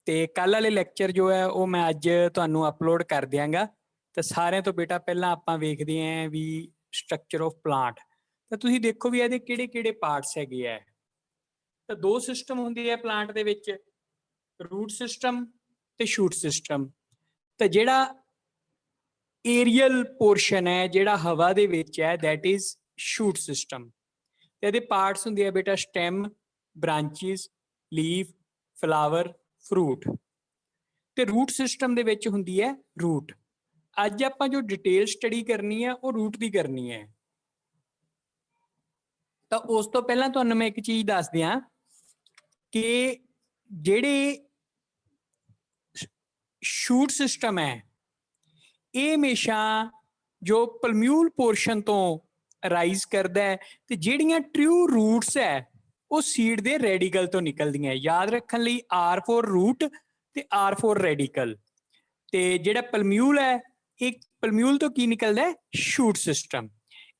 ਤੇ ਕੱਲ ਵਾਲੇ ਲੈਕਚਰ ਜੋ ਹੈ ਉਹ ਮੈਂ ਅੱਜ ਤੁਹਾਨੂੰ ਅਪਲੋਡ ਕਰ ਦਿਆਂਗਾ। ਤਾਂ ਸਾਰਿਆਂ ਤੋਂ ਬੇਟਾ ਪਹਿਲਾਂ ਆਪਾਂ ਵੇਖਦੇ ਆਂ ਵੀ ਸਟਰਕਚਰ ਆਫ ਪਲਾਂਟ। ਤਾਂ ਤੁਸੀਂ ਦੇਖੋ ਵੀ ਇਹਦੇ ਕਿਹੜੇ ਕਿਹੜੇ ਪਾਰਟਸ ਹੈਗੇ ਆ। ਤਾਂ ਦੋ ਸਿਸਟਮ ਹੁੰਦੇ ਆ ਪਲਾਂਟ ਦੇ ਵਿੱਚ, ਰੂਟ ਸਿਸਟਮ ਤੇ ਸ਼ੂਟ ਸਿਸਟਮ। ਤਾਂ ਜਿਹੜਾ ਏਰੀਅਲ ਪੋਰਸ਼ਨ ਹੈ, ਜਿਹੜਾ ਹਵਾ ਦੇ ਵਿੱਚ ਹੈ, ਦੈਟ ਇਜ਼ ਸ਼ੂਟ ਸਿਸਟਮ। ਤੇ ਇਹਦੇ ਪਾਰਟਸ ਹੁੰਦੇ ਆ ਬੇਟਾ stem, branches, leaf, flower, fruit. ਤੇ ਰੂਟ ਸਿਸਟਮ ਦੇ ਵਿੱਚ ਹੁੰਦੀ ਹੈ ਰੂਟ। ਅੱਜ ਆਪਾਂ ਜੋ ਡਿਟੇਲ ਸਟੱਡੀ ਕਰਨੀ ਹੈ ਉਹ ਰੂਟ ਦੀ ਕਰਨੀ ਹੈ। ਤਾਂ ਉਸ ਤੋਂ ਪਹਿਲਾਂ ਤੁਹਾਨੂੰ ਮੈਂ ਇੱਕ ਚੀਜ਼ ਦੱਸ ਦਿਆਂ ਕਿ ਜਿਹੜੇ ਸ਼ੂਟ ਸਿਸਟਮ ਹੈ ਇਹ ਹਮੇਸ਼ਾ ਜੋ ਪਲਮਿਊਲ ਪੋਰਸ਼ਨ ਤੋਂ ਰਾਈਜ਼ ਕਰਦਾ ਹੈ, ਤੇ ਜਿਹੜੀਆਂ ਟਰੂ ਰੂਟਸ ਹੈ ਉਹ ਸੀਡ ਦੇ ਰੈਡੀਕਲ ਤੋਂ ਨਿਕਲਦੀਆਂ। ਯਾਦ ਰੱਖਣ ਲਈ R ਫੋਰ ਰੂਟ ਤੇ R ਫੋਰ ਰੈਡੀਕਲ। ਤੇ ਜਿਹੜਾ ਪਲਮਿਊਲ ਹੈ ਇਹ ਪਲਮਿਊਲ ਤੋਂ ਕੀ ਨਿਕਲਦਾ ਹੈ, ਸ਼ੂਟ ਸਿਸਟਮ।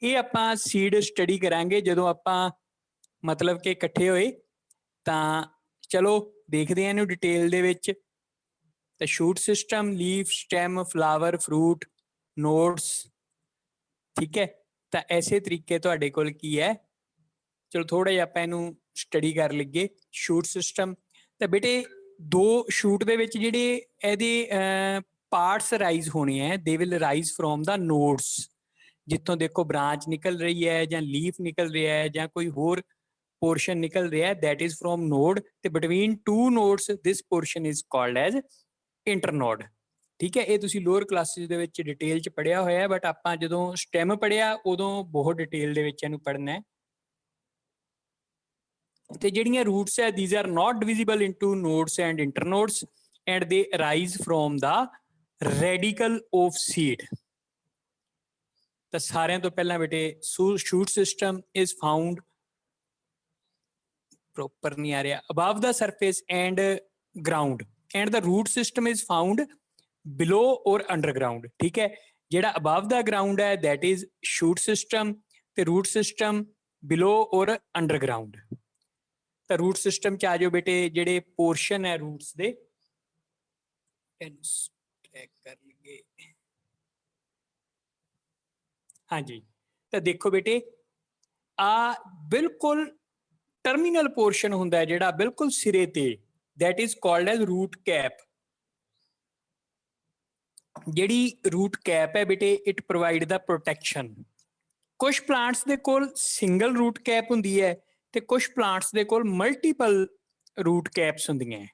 ਇਹ ਆਪਾਂ ਸੀਡ ਸਟੱਡੀ ਕਰਾਂਗੇ ਜਦੋਂ ਆਪਾਂ ਮਤਲਬ ਕਿ ਇਕੱਠੇ ਹੋਏ। ਤਾਂ ਚਲੋ ਦੇਖਦੇ ਹਾਂ ਇਹਨੂੰ ਡਿਟੇਲ ਦੇ ਵਿੱਚ। ਤਾਂ shoot system, leaf, stem, flower, fruit, nodes, ਠੀਕ ਹੈ। ਤਾਂ ਐਸੇ ਤਰੀਕੇ ਤੁਹਾਡੇ ਕੋਲ ਕੀ ਹੈ, ਚਲੋ ਥੋੜਾ ਜਿਹਾ ਆਪਾਂ ਇਹਨੂੰ ਸਟੱਡੀ ਕਰ ਲਈਏ। ਸ਼ੂਟ ਸਿਸਟਮ ਤਾਂ ਬੇਟੇ ਦੋ ਸ਼ੂਟ ਦੇ ਵਿੱਚ ਜਿਹੜੇ ਇਹਦੇ ਪਾਰਟਸ ਰਾਈਜ਼ ਹੋਣੇ ਹੈ, they will rise from the nodes. ਜਿੱਥੋਂ ਦੇਖੋ ਬ੍ਰਾਂਚ ਨਿਕਲ ਰਹੀ ਹੈ ਜਾਂ ਲੀਫ ਨਿਕਲ ਰਿਹਾ ਹੈ ਜਾਂ ਕੋਈ ਹੋਰ ਪੋਰਸ਼ਨ ਨਿਕਲ ਰਿਹਾ, ਦੈਟ ਇਜ਼ ਫਰੋਮ ਨੋਡ। ਤੇ between two nodes this portion is called as internode. ਠੀਕ ਹੈ, ਇਹ ਤੁਸੀਂ ਲੋਅਰ ਕਲਾਸਿਸ ਦੇ ਵਿੱਚ ਡਿਟੇਲ ਚ ਪੜ੍ਹਿਆ ਹੋਇਆ ਹੈ, ਬਟ ਆਪਾਂ ਜਦੋਂ ਸਟੈਮ ਪੜ੍ਹਿਆ ਉਦੋਂ ਬਹੁਤ ਡਿਟੇਲ ਦੇ ਵਿੱਚ ਇਹਨੂੰ ਪੜ੍ਹਨਾ ਹੈ। ਤੇ ਜਿਹੜੀਆਂ ਰੂਟਸ ਹੈ, these are not divisible into nodes and internodes and they arise from the radical of seed। ਤਾਂ ਸਾਰਿਆਂ ਤੋਂ ਪਹਿਲਾਂ ਬੇਟੇ shoot system is found, proper ਨਹੀਂ ਆ ਰਿਹਾ, above the surface and ground and the root system is found below or underground। ਠੀਕ ਹੈ, ਜਿਹੜਾ above the ground ਹੈ that is shoot system ਤੇ root system below or underground। ਤਾਂ root system ਚ ਆ ਜਾਓ ਬੇਟੇ, ਜਿਹੜੇ ਪੋਰਸ਼ਨ ਹੈ ਰੂਟਸ ਦੇ ਟਰੈਕ ਕਰ ਲਈਏ। ਹਾਂਜੀ, ਤਾਂ ਦੇਖੋ ਬੇਟੇ ਆ ਬਿਲਕੁਲ ਟਰਮੀਨਲ ਪੋਰਸ਼ਨ ਹੁੰਦਾ ਹੈ ਜਿਹੜਾ ਬਿਲਕੁਲ ਸਿਰੇ ਤੇ, that is called as root cap। ਜਿਹੜੀ ਰੂਟ ਕੈਪ ਹੈ ਬੇਟੇ ਇਟ ਪ੍ਰੋਵਾਈਡ ਦਾ ਪ੍ਰੋਟੈਕਸ਼ਨ। ਕੁਝ ਪਲਾਂਟਸ ਦੇ ਕੋਲ ਸਿੰਗਲ ਰੂਟ ਕੈਪ ਹੁੰਦੀ ਹੈ ਤੇ ਕੁਝ ਪਲਾਂਟਸ ਦੇ ਕੋਲ ਮਲਟੀਪਲ ਰੂਟ ਕੈਪਸ ਹੁੰਦੀਆਂ।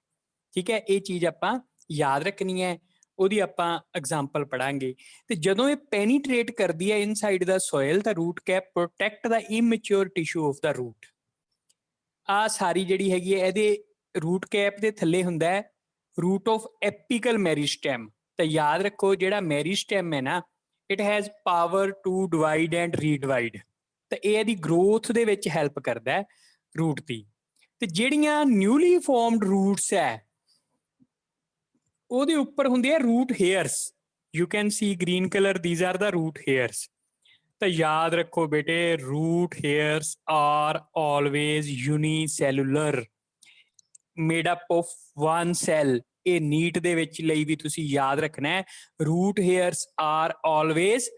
ਠੀਕ ਹੈ, ਇਹ ਚੀਜ਼ ਆਪਾਂ ਯਾਦ ਰੱਖਣੀ ਹੈ, ਉਹਦੀ ਆਪਾਂ ਐਗਜ਼ਾਮਪਲ ਪੜਾਂਗੇ। ਤੇ ਜਦੋਂ ਇਹ ਪੈਨੀਟ੍ਰੇਟ ਕਰਦੀ ਹੈ ਇਨਸਾਈਡ ਦਾ ਸੋਇਲ ਤਾਂ root cap protect the immature tissue of the root. ਆ ਸਾਰੀ ਜਿਹੜੀ ਹੈਗੀ ਹੈ ਇਹਦੇ ਰੂਟ ਕੈਪ ਦੇ ਥੱਲੇ ਹੁੰਦਾ ਹੈ ਰੂਟ ਆਫ ਐਪੀਕਲ ਮੈਰੀਸਟੈਮ। ਤਾਂ ਯਾਦ ਰੱਖੋ ਜਿਹੜਾ ਮੈਰੀਸਟੈਮ ਹੈ ਨਾ, it has power to divide and redivide. ਤਾਂ ਇਹ ਇਹਦੀ ਗਰੋਥ ਦੇ ਵਿੱਚ ਹੈਲਪ ਕਰਦਾ ਹੈ ਰੂਟ ਦੀ। ਤੇ ਜਿਹੜੀਆਂ ਨਿਊਲੀ ਫਾਰਮਡ ਰੂਟਸ ਹੈ ਉਹਦੇ ਉੱਪਰ ਹੁੰਦੇ ਆ root hairs. You can see green colour, these are the root hairs. ਤਾਂ ਯਾਦ ਰੱਖੋ ਬੇਟੇ root hairs are always unicellular, made up of one cell. ਇਹ ਨੀਟ ਦੇ ਵਿੱਚ ਲਈ ਵੀ ਤੁਸੀਂ ਯਾਦ ਰੱਖਣਾ ਹੈ, root hairs are always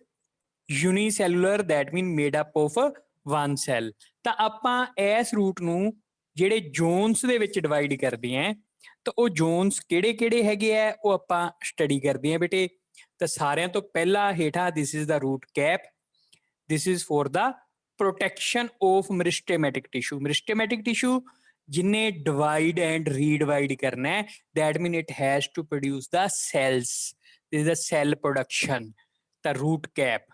unicellular, that mean made up of one cell. ਤਾਂ ਆਪਾਂ ਇਸ ਰੂਟ ਨੂੰ ਜਿਹੜੇ ਜ਼ੋਨਸ ਦੇ ਵਿੱਚ ਡਿਵਾਈਡ ਕਰਦੇ ਆਂ, ਤਾਂ ਉਹ ਜ਼ੋਨਸ ਕਿਹੜੇ ਕਿਹੜੇ ਹੈਗੇ ਆ ਉਹ ਆਪਾਂ ਸਟੱਡੀ ਕਰਦੇ ਆਂ ਬੇਟੇ। ਤਾਂ ਸਾਰਿਆਂ ਤੋਂ ਪਹਿਲਾਂ ਹੇਠਾਂ this is the root cap, this is for the protection of meristematic tissue. Meristematic tissue ਜਿਨੇ ਡਿਵਾਈਡ ਐਂਡ ਰੀਡਿਵਾਈਡ ਕਰਨਾ ਹੈ, that mean it has to produce the cells, this is the cell production. ਤਾਂ root cap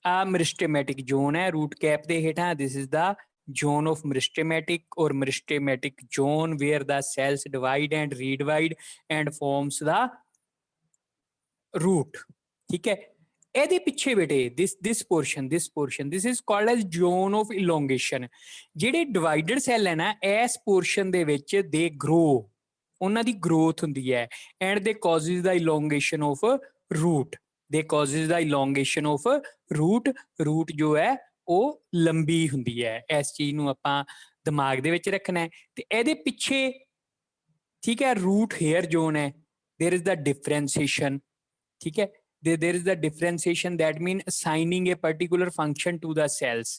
ਆ meristematic zone ਹੈ root cap ਦੇ ਹੇਠਾਂ, this is the zone of meristematic or meristematic zone where the cells divide and redivide and forms the root। ठीक है, ਇਹਦੇ ਪਿੱਛੇ ਬੇਟੇ this portion this is called as zone of elongation। ਜਿਹੜੇ divided cell ਹੈ ਨਾ ਇਸ ਪੋਰਸ਼ਨ ਦੇ ਵਿੱਚ ਦੇ ਗਰੋ, ਉਹਨਾਂ ਦੀ ਗਰੋਥ ਹੁੰਦੀ ਹੈ and they causes the elongation of root, they causes the elongation of root. Root ਜੋ ਹੈ ਉਹ ਲੰਬੀ ਹੁੰਦੀ ਹੈ, ਇਸ ਚੀਜ਼ ਨੂੰ ਆਪਾਂ ਦਿਮਾਗ ਦੇ ਵਿੱਚ ਰੱਖਣਾ ਹੈ। ਤੇ ਇਹਦੇ ਪਿੱਛੇ ठीक है, रूट हेयर जोन है, देयर इज द डिफरेंशिएशन, ठीक है, there is the differentiation that mean assigning a particular function to the cells।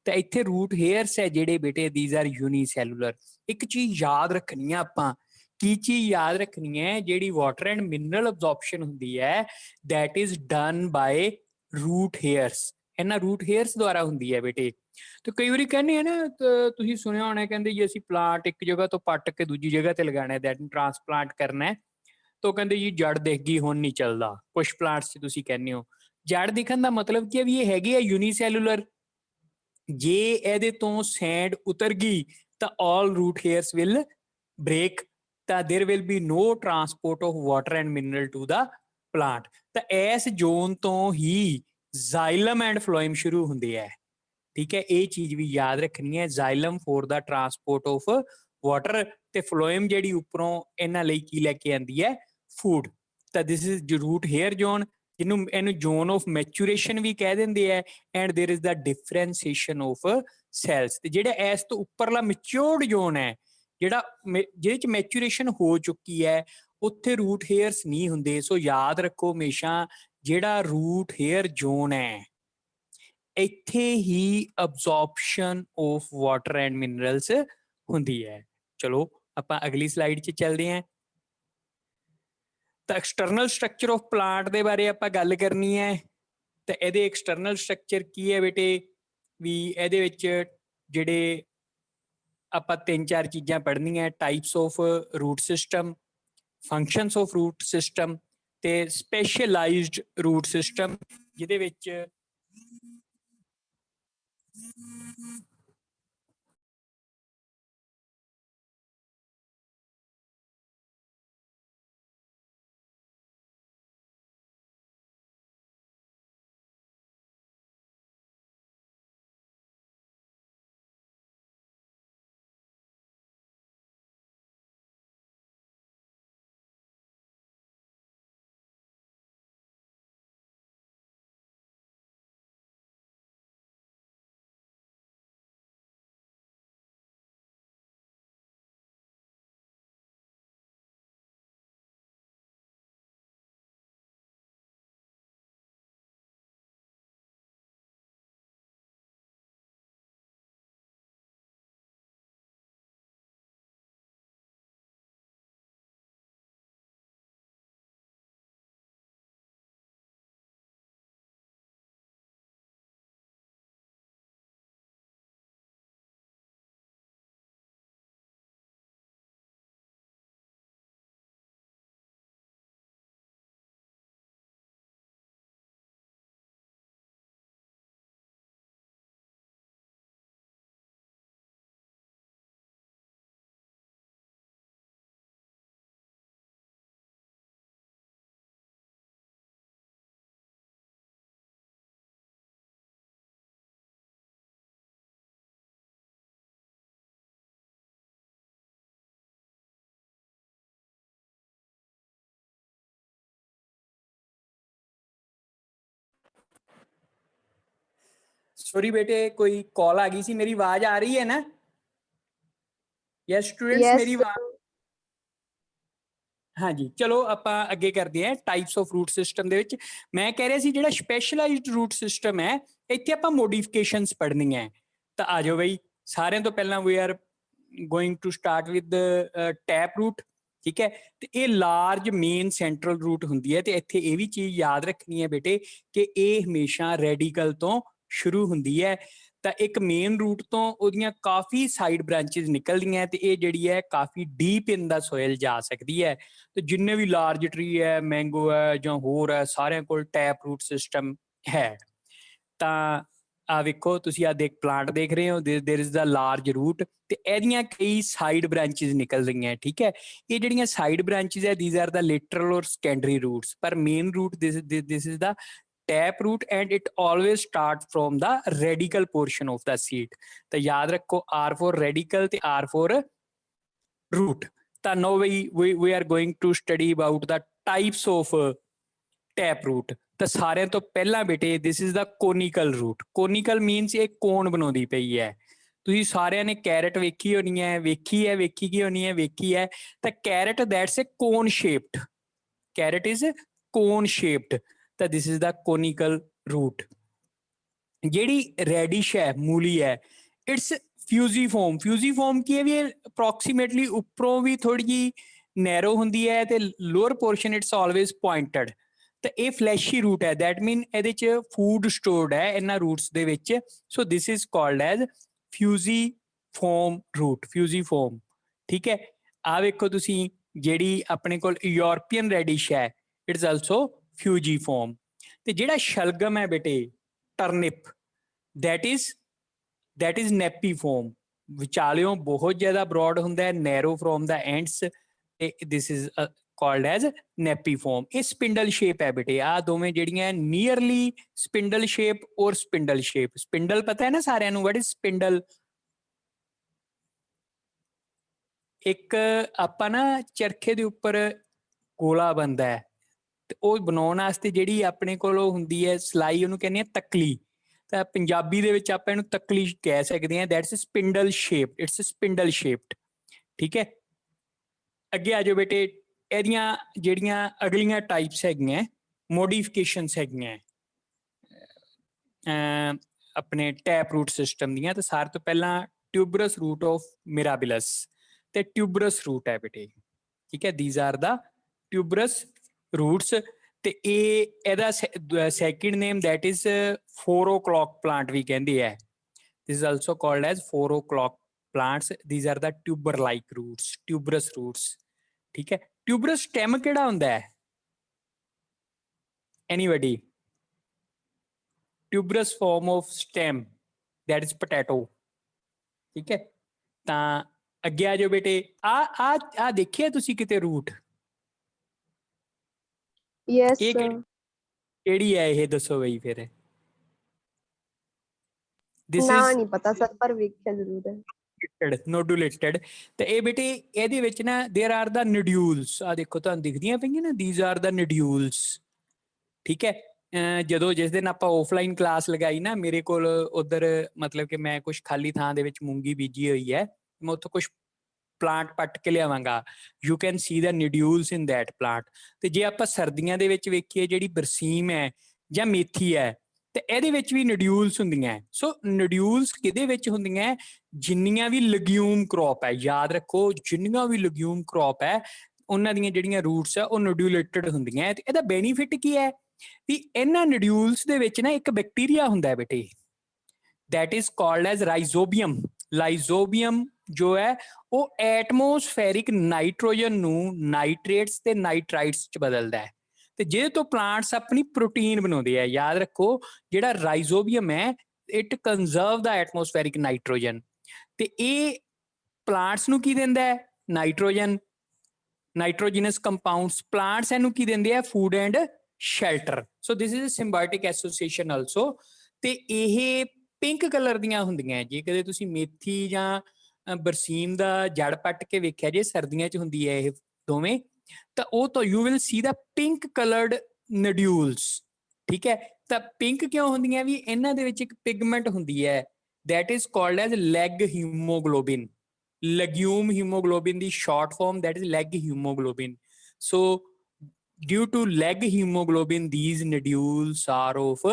ਤਾਂ ਇੱਥੇ root hairs ਹੈ ਜਿਹੜੇ ਬੇਟੇ these are unicellular। ਇੱਕ ਚੀਜ਼ ਯਾਦ ਰੱਖਣੀ ਆ ਆਪਾਂ, ਕੀ ਚੀਜ਼ ਯਾਦ ਰੱਖਣੀ ਹੈ, ਜਿਹੜੀ ਵਾਟਰ ਐਂਡ ਮਿਨਰਲ ਅਬਜ਼ੌਰਪਸ਼ਨ ਹੁੰਦੀ ਹੈ that is done by root hairs, ਇਹਨਾਂ root hairs ਦੁਆਰਾ ਹੁੰਦੀ ਹੈ ਬੇਟੇ। ਤੇ ਕਈ ਵਾਰੀ ਕਹਿੰਦੇ ਆ ਨਾ, ਤੁਸੀਂ ਸੁਣਿਆ ਹੋਣਾ, ਕਹਿੰਦੇ ਜੀ ਅਸੀਂ ਪਲਾਂਟ ਇੱਕ ਜਗ੍ਹਾ ਤੋਂ ਪੱਟ ਕੇ ਦੂਜੀ ਜਗ੍ਹਾ ਤੇ ਲਗਾਉਣਾ ਹੈ, that ਟ੍ਰਾਂਸਪਲਾਂਟ ਕਰਨਾ ਹੈ, तो कहते जी जड़ दिख गई हुण नहीं चलता, कुछ प्लांट्स च तुसीं कहने हो। जड़ दिखण दा मतलब की है भी ये हैगी है यूनीसैलूलर, जे इहदे तो सैंड उतर गई तो all root hairs will break, तो there will be no transport of water and mineral to the plant. तो इस जोन तो ही जाइलम एंड फ्लोएम शुरू हुंदे है, ठीक है, ये चीज भी याद रखनी है, xylem for the transport of water, ते फ्लोएम जिहड़ी उपरों इन्हां लई की लैके आंदी है फूड। तो this is root hair zone, जिन्हों इन्हू जोन ऑफ मैचूरेशन भी कह देंगे है, and there is the differentiation of cells. ते जिहड़ा इस तो उपरला मैच्योर्ड जोन है, जिहड़ा जिहदे च मैचूरेशन हो चुकी है, उत्थे रूट हेयर्स नहीं हुंदे। सो याद रखो हमेशा, जिहड़ा रूट हेयर जोन है ਇੱਥੇ ही absorption of water and minerals ਹੁੰਦੀ ਹੈ। ਚਲੋ ਆਪਾਂ ਅਗਲੀ ਸਲਾਈਡ 'ਚ ਚੱਲਦੇ ਹਾਂ। ਤਾਂ ਐਕਸਟਰਨਲ ਸਟਰਕਚਰ ਆਫ ਪਲਾਂਟ ਦੇ ਬਾਰੇ ਆਪਾਂ ਗੱਲ ਕਰਨੀ ਹੈ। ਤਾਂ ਇਹਦੇ ਐਕਸਟਰਨਲ ਸਟਰਕਚਰ ਕੀ ਹੈ ਬੇਟੇ, ਵੀ ਇਹਦੇ ਵਿੱਚ ਜਿਹੜੇ ਆਪਾਂ 3-4 ਚੀਜ਼ਾਂ ਪੜ੍ਹਨੀਆਂ, types of root system, functions of root system ਤੇ ਸਪੈਸ਼ਲਾਈਜ਼ਡ ਰੂਟ ਸਿਸਟਮ, ਜਿਹਦੇ ਵਿੱਚ सॉरी बेटे कोई कॉल आ गई सी, मेरी आवाज आ रही है ना? यस स्टूडेंट्स, मेरी आवाज, हाँ जी। चलो ਆਪਾਂ ਅੱਗੇ ਕਰਦੇ ਹਾਂ। ਟਾਈਪਸ ਆਫ ਰੂਟ ਸਿਸਟਮ ਦੇ ਵਿੱਚ ਮੈਂ ਕਹਿ ਰਿਹਾ ਸੀ ਜਿਹੜਾ ਸਪੈਸ਼ਲਾਈਜ਼ਡ ਰੂਟ ਸਿਸਟਮ ਹੈ, ਇੱਥੇ ਆਪਾਂ ਮੋਡੀਫਿਕੇਸ਼ਨਸ ਪੜ੍ਹਨੀਆਂ। ਤਾਂ ਆ ਜਾਓ ਬਈ, ਸਾਰਿਆਂ ਤੋਂ ਪਹਿਲਾਂ we are going to start with tap root, ਠੀਕ ਹੈ। ਤੇ ਇਹ ਲਾਰਜ ਮੇਨ ਸੈਂਟਰਲ ਰੂਟ ਹੁੰਦੀ ਹੈ, ਤੇ ਇੱਥੇ ਇਹ ਵੀ ਚੀਜ਼ ਯਾਦ ਰੱਖਣੀ ਹੈ ਬੇਟੇ ਕਿ ਇਹ ਹਮੇਸ਼ਾ ਰੈਡੀਕਲ ਤੋਂ ਸ਼ੁਰੂ ਹੁੰਦੀ ਹੈ। ਤਾਂ ਇੱਕ ਮੇਨ ਰੂਟ ਤੋਂ ਉਹਦੀਆਂ ਕਾਫੀ ਸਾਈਡ ਬ੍ਰਾਂਚਿਸ ਨਿਕਲਦੀਆਂ, ਤੇ ਇਹ ਜਿਹੜੀ ਹੈ ਕਾਫੀ ਡੀਪ ਇਨ ਦਾ ਸੋਇਲ ਜਾ ਸਕਦੀ ਹੈ। ਤੇ ਜਿੰਨੇ ਵੀ ਲਾਰਜ ਟਰੀ ਹੈ, ਮੈਂਗੋ ਹੈ ਜਾਂ ਹੋਰ ਹੈ, ਸਾਰਿਆਂ ਕੋਲ ਟੈਪ ਰੂਟ ਸਿਸਟਮ ਹੈ। ਤਾਂ ਆ ਵੇਖੋ ਤੁਸੀਂ ਆ ਦੇਖ ਪਲਾਂਟ ਦੇਖ ਰਹੇ ਹੋ, there is the large route, ਤੇ ਇਹਦੀਆਂ ਕਈ ਸਾਈਡ ਬ੍ਰਾਂਚਿਸ ਨਿਕਲ ਰਹੀਆਂ, ਠੀਕ ਹੈ। ਇਹ ਜਿਹੜੀਆਂ ਸਾਈਡ ਬ੍ਰਾਂਚਿਸ ਹੈ, these are the lateral or secondary roots, ਪਰ main root this is the tap root and it always start from the radical portion of the seed। तो याद रखो R for radical ते R for root। तो now we are going to study about the types of tap root। तो सारे तो पहला बेटे this is the conical root। conical means एक कोण बनाउंदी पई है। ਤੁਸੀਂ ਸਾਰਿਆਂ ਨੇ ਕੈਰਟ ਵੇਖੀ ਹੋਣੀ ਹੈ, ਵੇਖੀ ਕੀ ਹੋਣੀ ਹੈ, ਵੇਖੀ ਹੈ। ਤਾਂ carrot that's a cone shaped, carrot is cone shaped, ਤਾਂ this is the conical root। ਜਿਹੜੀ ਰੈਡਿਸ਼ ਹੈ, ਮੂਲੀ ਹੈ, ਇਟਸ ਫਿਊਜ਼ੀਫੋਮ। ਫਿਊਜ਼ੀਫੋਮ ਕੀ ਹੈ ਵੀ ਅਪਰੋਕਸੀਮੇਟਲੀ ਉੱਪਰੋਂ ਵੀ ਥੋੜੀ ਜਿਹੀ ਨੈਰੋ ਹੁੰਦੀ ਹੈ ਤੇ lower portion it's always pointed. ਤਾਂ ਇਹ ਫਲੈਸ਼ੀ ਰੂਟ ਹੈ, ਦੈਟ ਮੀਨ ਇਹਦੇ ਚ ਫੂਡ ਸਟੋਰਡ ਹੈ ਇਹਨਾਂ ਰੂਟਸ ਦੇ ਵਿੱਚ। So this is called as fusiform root, fusiform. ਠੀਕ ਹੈ, ਆ ਵੇਖੋ ਤੁਸੀਂ ਜਿਹੜੀ ਆਪਣੇ ਕੋਲ ਯੂਰਪੀਅਨ ਰੈਡਿਸ਼ ਹੈ, ਇਟਸ ਆਲਸੋ ਫਿਊਜ਼ੀਫੋਮ। ਤੇ ਜਿਹੜਾ ਸ਼ਲਗਮ ਹੈ ਬੇਟੇ, ਟਰਨਿਪ, that is ਨੈਪੀਫੋਮ। ਵਿਚਾਲਿਓਂ ਬਹੁਤ ਜ਼ਿਆਦਾ ਬ੍ਰੌਡ ਹੁੰਦਾ ਹੈ, ਨੈਰੋ ਫਰੋਮ ਦਾ ਐਂਡਸ, ਤੇ ਦਿਸ ਇਜ਼ ਕਾਲਡ ਐਜ਼ ਨੈਪੀਫੋਮ। ਇਹ ਸਪਿੰਡਲ ਸ਼ੇਪ ਹੈ ਬੇਟੇ, ਆ ਦੋਵੇਂ ਜਿਹੜੀਆਂ ਨੀਅਰਲੀ ਸਪਿੰਡਲ ਸ਼ੇਪ ਔਰ ਸਪਿੰਡਲ ਸ਼ੇਪ। ਸਪਿੰਡਲ ਪਤਾ ਹੈ ਨਾ ਸਾਰਿਆਂ ਨੂੰ, what is ਸਪਿੰਡਲ? ਇੱਕ ਆਪਾਂ ਨਾ ਚਰਖੇ ਦੇ ਉੱਪਰ ਗੋਲਾ ਬਣਦਾ ਹੈ, ਤੇ ਉਹ ਬਣਾਉਣ ਵਾਸਤੇ ਜਿਹੜੀ ਆਪਣੇ ਕੋਲ ਉਹ ਹੁੰਦੀ ਹੈ ਸਲਾਈ, ਉਹਨੂੰ ਕਹਿੰਦੇ ਆ ਤਕਲੀ। ਤਾਂ ਪੰਜਾਬੀ ਦੇ ਵਿੱਚ ਆਪਾਂ ਇਹਨੂੰ ਤਕਲੀ ਕਹਿ ਸਕਦੇ ਹਾਂ, that's spindle shape, it's spindle shaped. ਠੀਕ ਹੈ, ਅੱਗੇ ਆ ਜਾਓ ਬੇਟੇ। ਇਹਦੀਆਂ ਜਿਹੜੀਆਂ ਅਗਲੀਆਂ ਟਾਈਪਸ ਹੈਗੀਆਂ, ਮੋਡੀਫਿਕੇਸ਼ਨਸ ਹੈਗੀਆਂ ਆਪਣੇ ਟੈਪ ਰੂਟ ਸਿਸਟਮ ਦੀਆਂ। ਤਾਂ ਸਾਰੇ ਤੋਂ ਪਹਿਲਾਂ ਟਿਊਬਰਸ ਰੂਟ ਆਫ ਮਿਰਾਬਿਲਸ, ਤੇ ਟਿਊਬਰਸ ਰੂਟ ਹੈ ਬੇਟੇ। ਠੀਕ ਹੈ, these are the tuberous roots। ਤੇ ਇਹਦਾ second name that is 4 o'clock plant ਵੀ ਕਹਿੰਦੇ ਹੈ। this is also called as 4 o'clock plants। these are the tuber like roots, tuberous roots। ਠੀਕ ਹੈ, tuberous stem ਕਿਹੜਾ ਹੁੰਦਾ ਹੈ? anybody? tuberous form of stem that is potato। ਠੀਕ ਹੈ, ਤਾਂ ਅੱਗੇ ਆ ਜਾਓ ਬੇਟੇ। ਆ ਦੇਖਿਆ ਤੁਸੀਂ ਕਿਤੇ ਰੂਟ? ਯੈਸ ਇਹ ਸਰ। ਕਿਹੜੀ ਹੈ ਇਹ, ਦੱਸੋ ਬਈ ਫਿਰ। ਨਾ ਨਹੀਂ ਪਤਾ ਸਰ, ਪਰ ਵੇਖਿਆ ਜ਼ਰੂਰ ਹੈ। ਨੋਡੂਲੇਟਡ। ਤੇ ਇਹ ਬੇਟੇ ਇਹਦੇ ਵਿੱਚ ਨਾ देयर आर द ਨੋਡਿਊਲਸ। ਆ ਦੇਖੋ ਤੁਹਾਨੂੰ ਦਿਖਦੀਆਂ ਪਈਆਂ ਨਾ, these are the nodules। ਠੀਕ ਹੈ, ਜਦੋਂ ਜਿਸ ਦਿਨ ਆਪਾਂ ਆਫਲਾਈਨ ਕਲਾਸ ਲਗਾਈ ਨਾ, ਮੇਰੇ ਕੋਲ ਉਧਰ ਮਤਲਬ ਕਿ ਮੈਂ ਕੁਝ ਖਾਲੀ ਥਾਂ ਦੇ ਵਿੱਚ ਮੂੰਗੀ ਬੀਜੀ ਹੋਈ ਹੈ, ਮੈਂ ਉੱਥੋਂ ਕੁਝ ਪਲਾਂਟ ਪੱਟ ਕੇ ਲਿਆਵਾਂਗਾ। You can see the nodules in that plant. ਤੇ ਜੇ ਆਪਾਂ ਸਰਦੀਆਂ ਦੇ ਵਿੱਚ ਵੇਖੀਏ, ਜਿਹੜੀ ਬਰਸੀਮ ਹੈ ਜਾਂ ਮੇਥੀ ਹੈ, ਤੇ ਇਹਦੇ ਵਿੱਚ ਵੀ ਨੋਡਿਊਲਸ ਹੁੰਦੀਆਂ। ਸੋ ਨੋਡਿਊਲਸ ਕਿਹਦੇ ਵਿੱਚ ਹੁੰਦੀਆਂ? ਜਿੰਨੀਆਂ ਵੀ ਲਗਿਊਮ ਕ੍ਰੌਪ ਹੈ, ਯਾਦ ਰੱਖੋ, ਜਿੰਨੀਆਂ ਵੀ ਲਗਿਊਮ ਕ੍ਰੌਪ ਹੈ ਉਹਨਾਂ ਦੀਆਂ ਜਿਹੜੀਆਂ ਰੂਟਸ ਆ ਉਹ ਨੋਡਿਊਲੇਟਡ ਹੁੰਦੀਆਂ। ਤੇ ਇਹਦਾ ਬੈਨੀਫਿਟ ਕੀ ਹੈ ਵੀ ਇਹਨਾਂ ਨੋਡਿਊਲਸ ਦੇ ਵਿੱਚ ਨਾ ਇੱਕ ਬੈਕਟੀਰੀਆ ਹੁੰਦਾ ਹੈ ਬੇਟੇ, that is called as rhizobium। ਲਾਈਜ਼ੋਬੀਅਮ ਜੋ ਹੈ ਉਹ ਐਟਮੋਸਫੈਰਿਕ ਨਾਈਟ੍ਰੋਜਨ ਨੂੰ ਨਾਈਟ੍ਰੇਟਸ ਤੇ ਨਾਈਟ੍ਰਾਈਟਸ ਚ ਬਦਲਦਾ ਹੈ, ਤੇ ਜਿਹਦੇ ਤੋਂ ਪਲਾਂਟਸ ਆਪਣੀ ਪ੍ਰੋਟੀਨ ਬਣਾਉਂਦੇ ਆ। ਯਾਦ ਰੱਖੋ, ਜਿਹੜਾ ਰਾਈਜ਼ੋਬੀਅਮ ਹੈ ਇਟ ਕੰਜ਼ਰਵ ਦਾ ਐਟਮੋਸਫੈਰਿਕ ਨਾਈਟ੍ਰੋਜਨ, ਤੇ ਇਹ ਪਲਾਂਟਸ ਨੂੰ ਕੀ ਦਿੰਦਾ ਹੈ? Nitrogen, nitrogenous compounds. ਪਲਾਂਟਸ ਇਹਨੂੰ ਕੀ ਦਿੰਦੇ ਆ? Food and shelter. So this is a symbiotic association also. ਤੇ ਇਹ ਪਿੰਕ ਕਲਰ ਦੀਆਂ ਹੁੰਦੀਆਂ। ਜੇ ਕਦੇ ਤੁਸੀਂ ਮੇਥੀ ਜਾਂ ਬਰਸੀਮ ਦਾ ਜੜ ਪੱਟ ਕੇ ਵੇਖਿਆ ਜੇ, ਸਰਦੀਆਂ 'ਚ ਹੁੰਦੀ ਹੈ ਇਹ ਦੋਵੇਂ, ਤਾਂ ਉਹ ਤਾਂ you will see the pink coloured nodules. ਠੀਕ ਹੈ, ਤਾਂ ਪਿੰਕ ਕਿਉਂ ਹੁੰਦੀਆਂ? ਵੀ ਇਹਨਾਂ ਦੇ ਵਿੱਚ ਇੱਕ ਪਿਗਮੈਂਟ ਹੁੰਦੀ ਹੈ, that is called as leg hemoglobin। legume hemoglobin the short form, that is leg hemoglobin। so due to leg hemoglobin these nodules are of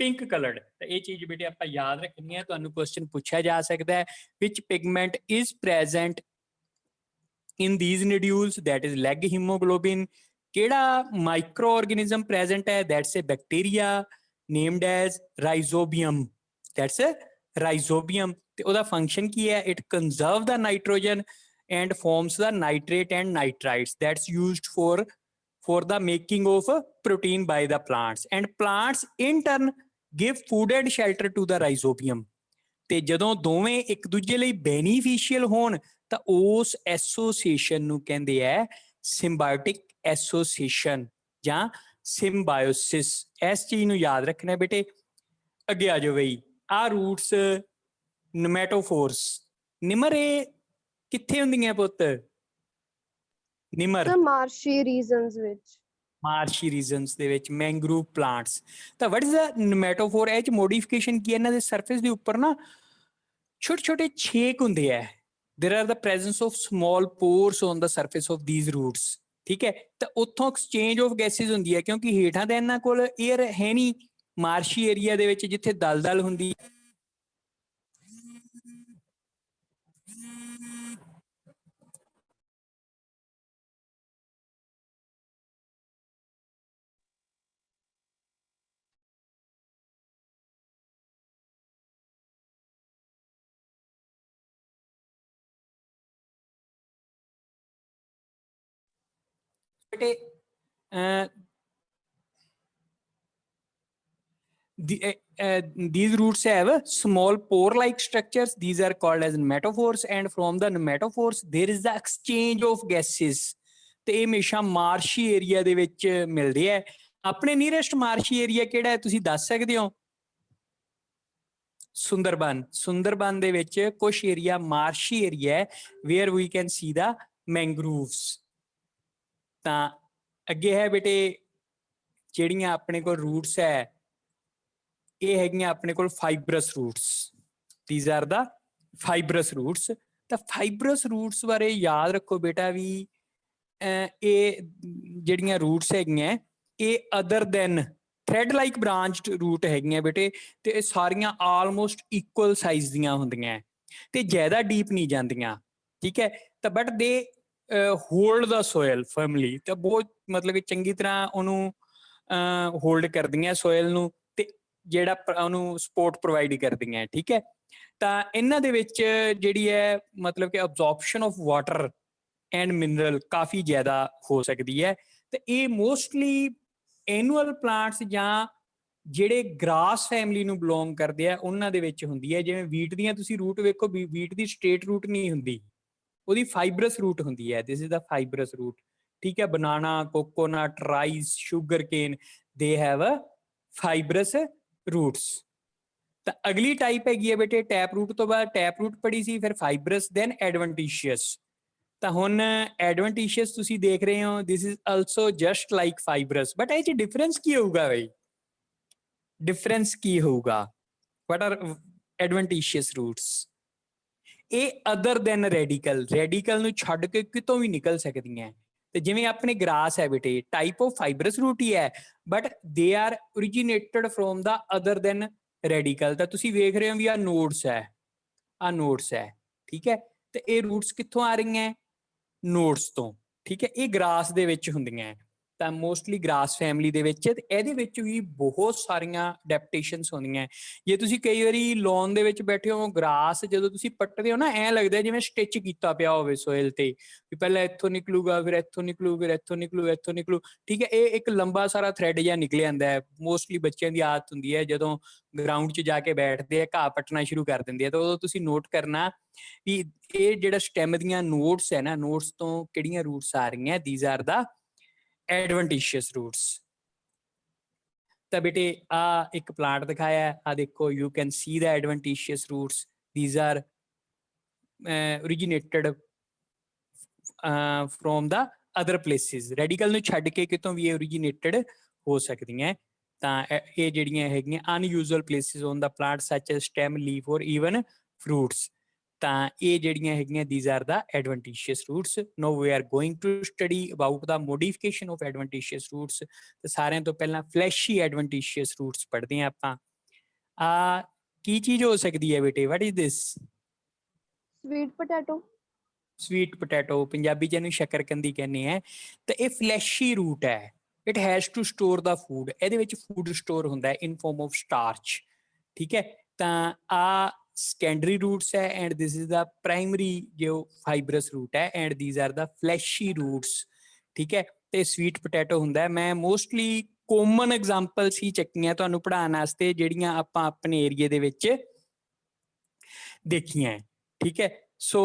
pink colored। ਤਾਂ ਇਹ ਚੀਜ਼ ਬੇਟੇ ਆਪਾਂ ਯਾਦ ਰੱਖਣੀ ਹੈ, ਤੁਹਾਨੂੰ ਕੁਐਸਚਨ ਪੁੱਛਿਆ ਜਾ ਸਕਦਾ ਹੈ, which pigment is present in these nodules, that is leg hemoglobin। ਕਿਹੜਾ ਮਾਈਕਰੋ ਆਰਗੇਨਿਜ਼ਮ ਪ੍ਰੈਜ਼ੈਂਟ ਹੈ? that's a bacteria named as rhizobium, that's a rhizobium। ਤੇ ਉਹਦਾ ਫੰਕਸ਼ਨ ਕੀ ਹੈ? it conserve the nitrogen and forms the nitrate and nitrites that's used for the making of protein by the plants, and plants in turn give food and shelter to the rhizobium। ਤੇ ਜਦੋਂ ਦੋਵੇਂ ਇੱਕ ਦੂਜੇ ਲਈ beneficial ਹੋਣ ਤਾਂ ਉਸ association ਨੂੰ ਕਹਿੰਦੇ ਆ ਸਿੰਬਾਇਓਟਿਕ ਐਸੋਸੀਏਸ਼ਨ ਜਾਂ ਸਿੰਬਾਇਓਸਿਸ। ਇਸ ਚੀਜ਼ ਨੂੰ ਯਾਦ ਰੱਖਣਾ ਬੇਟੇ। ਅੱਗੇ ਆ ਜਾਓ ਬਈ। ਆ ਰੂਟਸ ਨਮੈਟੋਫੋਰਸ। ਨਿਮਰ ਇਹ ਕਿੱਥੇ ਹੁੰਦੀਆਂ ਪੁੱਤ? ਨਿਮਰ ਸਰ ਮਾਰਸ਼ੀ ਰੀਜਨਸ ਵਿੱਚ। ਮਾਰਸ਼ੀ ਰੀਜਨਸ ਦੇ ਵਿੱਚ, ਮੈਂਗਰੂਵ ਪਲਾਂਟਸ। ਤਾਂ ਵਟ ਇਜ਼ ਅ ਨਮੈਟੋਫੋਰ? ਇਹ ਚ ਮੋਡੀਫਿਕੇਸ਼ਨ ਕੀ ਹੈ? ਇਹਨਾਂ ਦੇ ਸਰਫੇਸ ਦੇ ਉੱਪਰ ਨਾ छोटे छोटे छेक हुंदे है, there are the presence of small pores on the surface of these roots. ठीक है, तो उत्थों एक्सचेंज ऑफ गैसेज हुंदी है, क्योंकि हेठां ते इन्हां कोल एयर है नहीं, मार्शी एरिया दे विच जिथे दलदल हुंदी बेटे these roots have small pore-like structures. These are called as nematophores, and from the nematophores there is the exchange of gases. ਤੇ ਇਹ ਹਮੇਸ਼ਾ ਮਾਰਸ਼ੀ ਏਰੀਆ ਦੇ ਵਿੱਚ ਮਿਲਦੇ ਹੈ। ਆਪਣੇ ਨੀਅਰੈਸਟ ਮਾਰਸ਼ੀ ਏਰੀਆ ਕਿਹੜਾ ਹੈ ਤੁਸੀਂ ਦੱਸ ਸਕਦੇ ਹੋ? ਸੁੰਦਰਬਨ। ਸੁੰਦਰਬਨ ਦੇ ਵਿੱਚ ਕੁਝ ਏਰੀਆ ਮਾਰਸ਼ੀ ਏਰੀਆ ਹੈ ਵੇਅਰ ਵੀ ਕੈਨ ਸੀ ਦਾ ਮੈਂਗਰੂਵਸ। ਤਾਂ ਅੱਗੇ ਹੈ ਬੇਟੇ ਜਿਹੜੀਆਂ ਆਪਣੇ ਕੋਲ ਰੂਟਸ ਹੈ ਇਹ ਹੈਗੀਆਂ ਆਪਣੇ ਕੋਲ fibres roots. These are the fibres roots. ਤਾਂ ਫਾਈਬਰਸ ਰੂਟਸ ਬਾਰੇ ਯਾਦ ਰੱਖੋ ਬੇਟਾ ਵੀ ਇਹ ਜਿਹੜੀਆਂ ਰੂਟਸ ਹੈਗੀਆਂ ਇਹ other than thread like branched root ਹੈਗੀਆਂ ਬੇਟੇ, ਤੇ ਇਹ ਸਾਰੀਆਂ ਆਲਮੋਸਟ ਇਕੁਅਲ ਸਾਈਜ਼ ਦੀਆਂ ਹੁੰਦੀਆਂ ਤੇ ਜ਼ਿਆਦਾ ਡੀਪ ਨਹੀਂ ਜਾਂਦੀਆਂ। ਠੀਕ ਹੈ, ਤਾਂ ਬਟ ਦੇ ਹੋਲਡ ਦਾ ਸੋਇਲ ਫਰਮਲੀ, ਤਾਂ ਬਹੁਤ ਮਤਲਬ ਕਿ ਚੰਗੀ ਤਰ੍ਹਾਂ ਉਹਨੂੰ ਹੋਲਡ ਕਰਦੀਆਂ ਸੋਇਲ ਨੂੰ, ਤੇ ਜਿਹੜਾ ਉਹਨੂੰ ਸਪੋਰਟ ਪ੍ਰੋਵਾਈਡ ਕਰਦੀਆਂ। ਠੀਕ ਹੈ, ਤਾਂ ਇਹਨਾਂ ਦੇ ਵਿੱਚ ਜਿਹੜੀ ਹੈ ਮਤਲਬ ਕਿ ਅਬਜ਼ੌਰਪਸ਼ਨ ਆਫ ਵਾਟਰ ਐਂਡ ਮਿਨਰਲ ਕਾਫੀ ਜ਼ਿਆਦਾ ਹੋ ਸਕਦੀ ਹੈ। ਤੇ ਇਹ ਮੋਸਟਲੀ ਐਨੂਅਲ ਪਲਾਂਟਸ ਜਾਂ ਜਿਹੜੇ ਗ੍ਰਾਸ ਫੈਮਿਲੀ ਨੂੰ ਬਿਲੋਂਗ ਕਰਦੇ ਆ ਉਹਨਾਂ ਦੇ ਵਿੱਚ ਹੁੰਦੀ ਹੈ। ਜਿਵੇਂ ਵੀਟ ਦੀਆਂ ਤੁਸੀਂ ਰੂਟ ਵੇਖੋ, ਵੀਟ ਦੀ ਸਟ੍ਰੇਟ ਰੂਟ ਨਹੀਂ ਹੁੰਦੀ, ਉਹਦੀ ਫਾਈਬਰਸ ਰੂਟ ਹੁੰਦੀ ਹੈ। This is the fibrous root. ਠੀਕ ਹੈ, banana, coconut, rice, sugar cane, they have fibres roots. ਤਾਂ ਅਗਲੀ ਟਾਈਪ ਹੈਗੀ ਹੈ ਬੇਟੇ ਟੈਪ ਰੂਟ ਤੋਂ ਬਾਅਦ ਟੈਪ ਰੂਟ ਪੜੀ ਸੀ, ਫਿਰ ਫਾਈਬਰਸ, ਦੈਨ ਐਡਵੈਂਟੀਸ਼ੀਅਸ। ਤਾਂ ਹੁਣ ਐਡਵੈਂਟੀਸ਼ੀਅਸ ਤੁਸੀਂ ਦੇਖ ਰਹੇ ਹੋ, this is also just like fibrous. But ਇਹ 'ਚ ਡਿਫਰੈਂਸ ਕੀ ਹੋਊਗਾ ਬਈ? ਡਿਫਰੈਂਸ ਕੀ ਹੋਊਗਾ? What are adventitious roots? ਇਹ ਅਦਰ ਦੈਨ ਰੈਡੀਕਲ, ਰੈਡੀਕਲ ਨੂੰ ਛੱਡ ਕੇ ਕਿਤੋਂ ਵੀ ਨਿਕਲ ਸਕਦੀਆਂ। ਤੇ ਜਿਵੇਂ ਆਪਣੇ ਗ੍ਰਾਸ ਹੈ ਬੇਟੇ ਟਾਈਪ ਆਫ ਫਾਈਬਰਸ ਰੂਟ ਹੀ ਹੈ, but they are originated from the other than radicle. ਤਾਂ ਤੁਸੀਂ ਵੇਖ ਰਹੇ ਹੋ ਵੀ ਆਹ ਨੋਡਸ ਹੈ, ਆਹ ਨੋਡਸ ਹੈ। ਠੀਕ ਹੈ, ਤੇ ਇਹ ਰੂਟਸ ਕਿੱਥੋਂ ਆ ਰਹੀਆਂ? ਨੋਡਸ ਤੋਂ। ਠੀਕ ਹੈ, ਇਹ ਗ੍ਰਾਸ ਦੇ ਵਿੱਚ ਹੁੰਦੀਆਂ, ਤਾਂ ਮੋਸਟਲੀ ਗ੍ਰਾਸ ਫੈਮਿਲੀ ਦੇ ਵਿੱਚ। ਤੇ ਇਹਦੇ ਵਿੱਚ ਵੀ ਬਹੁਤ ਸਾਰੀਆਂ ਅਡੈਪਟੇਸ਼ਨਸ ਹੁੰਦੀਆਂ। ਜੇ ਤੁਸੀਂ ਕਈ ਵਾਰੀ ਲੌਨ ਦੇ ਵਿੱਚ ਬੈਠੇ ਹੋ, ਗ੍ਰਾਸ ਜਦੋਂ ਤੁਸੀਂ ਪੱਟਦੇ ਹੋ ਨਾ ਐਂ ਲੱਗਦਾ ਜਿਵੇਂ ਸਟਿਚ ਕੀਤਾ ਪਿਆ ਹੋਵੇ ਸੋਇਲ ਤੇ, ਵੀ ਪਹਿਲਾਂ ਇੱਥੋਂ ਨਿਕਲੂਗਾ, ਫਿਰ ਇੱਥੋਂ ਨਿਕਲੂ, ਫਿਰ ਇੱਥੋਂ ਨਿਕਲੂ, ਇੱਥੋਂ ਨਿਕਲੂ। ਠੀਕ ਹੈ, ਇਹ ਇੱਕ ਲੰਬਾ ਸਾਰਾ ਥ੍ਰੈਡ ਜਿਹਾ ਨਿਕਲ ਜਾਂਦਾ ਹੈ। ਮੋਸਟਲੀ ਬੱਚਿਆਂ ਦੀ ਆਦਤ ਹੁੰਦੀ ਹੈ ਜਦੋਂ ਗਰਾਊਂਡ 'ਚ ਜਾ ਕੇ ਬੈਠਦੇ ਆ ਘਾਹ ਪੱਟਣਾ ਸ਼ੁਰੂ ਕਰ ਦਿੰਦੇ ਆ, ਤਾਂ ਉਦੋਂ ਤੁਸੀਂ ਨੋਟ ਕਰਨਾ ਵੀ ਇਹ ਜਿਹੜਾ ਸਟੈਮ ਦੀਆਂ ਨੋਟਸ ਹੈ ਨਾ, ਨੋਟਸ ਤੋਂ ਕਿਹੜੀਆਂ ਰੂਟਸ ਆ ਰਹੀਆਂ, these are the adventitious roots. ਤਾਂ ਬੇਟੇ ਆ ਇੱਕ ਪਲਾਂਟ ਦਿਖਾਇਆ, ਆ ਦੇਖੋ, you can see the adventitious roots. These are originated from the other places। Radicle ਨੂੰ ਛੱਡ ਕੇ ਕਿਤੋਂ ਵੀ ਇਹ originated ਹੋ ਸਕਦੀਆਂ। ਤਾਂ ਇਹ ਜਿਹੜੀਆਂ ਹੈਗੀਆਂ unusual places on the plant such as stem, leaf or even fruits. ਤਾਂ ਇਹ ਜਿਹੜੀਆਂ ਹੈਗੀਆਂ these are the adventitious roots। now we are going to study about the modification of adventitious roots। ਤੇ ਸਾਰਿਆਂ ਤੋਂ ਪਹਿਲਾਂ fleshy adventitious roots ਪੜ੍ਹਦੇ ਹਾਂ ਆਪਾਂ। ਆ ਕੀ ਚੀਜ਼ ਹੋ ਸਕਦੀ ਹੈ ਬੇਟੇ? what is this? Sweet potato. Sweet potato, Punjabi ਚ ਇਹਨੂੰ ਸ਼ੱਕਰਕੰਦੀ ਕਹਿੰਦੇ ਆ। ਤੇ ਇਹ ਫਲੈਸ਼ੀ ਰੂਟ ਹੈ। It has to store the food. ਇਹਦੇ ਵਿੱਚ ਫੂਡ ਸਟੋਰ ਹੁੰਦਾ ਹੈ ਇਨ ਫਾਰਮ ਆਫ ਸਟਾਰਚ। ਠੀਕ ਹੈ, ਤਾਂ ਆ secondary roots ਹੈ and this is the primary ਜੋ fibrous root ਹੈ and these are the fleshy roots। ਠੀਕ ਹੈ, ਤੇ sweet potato ਹੁੰਦਾ ਹੈ। ਮੈਂ mostly common examples ਹੀ ਚੱਕੀਆਂ ਤੁਹਾਨੂੰ ਪੜ੍ਹਾਉਣ ਵਾਸਤੇ ਜਿਹੜੀਆਂ ਆਪਾਂ ਆਪਣੇ ਏਰੀਏ ਦੇ ਵਿੱਚ ਦੇਖੀਆਂ। ਠੀਕ ਹੈ, ਸੋ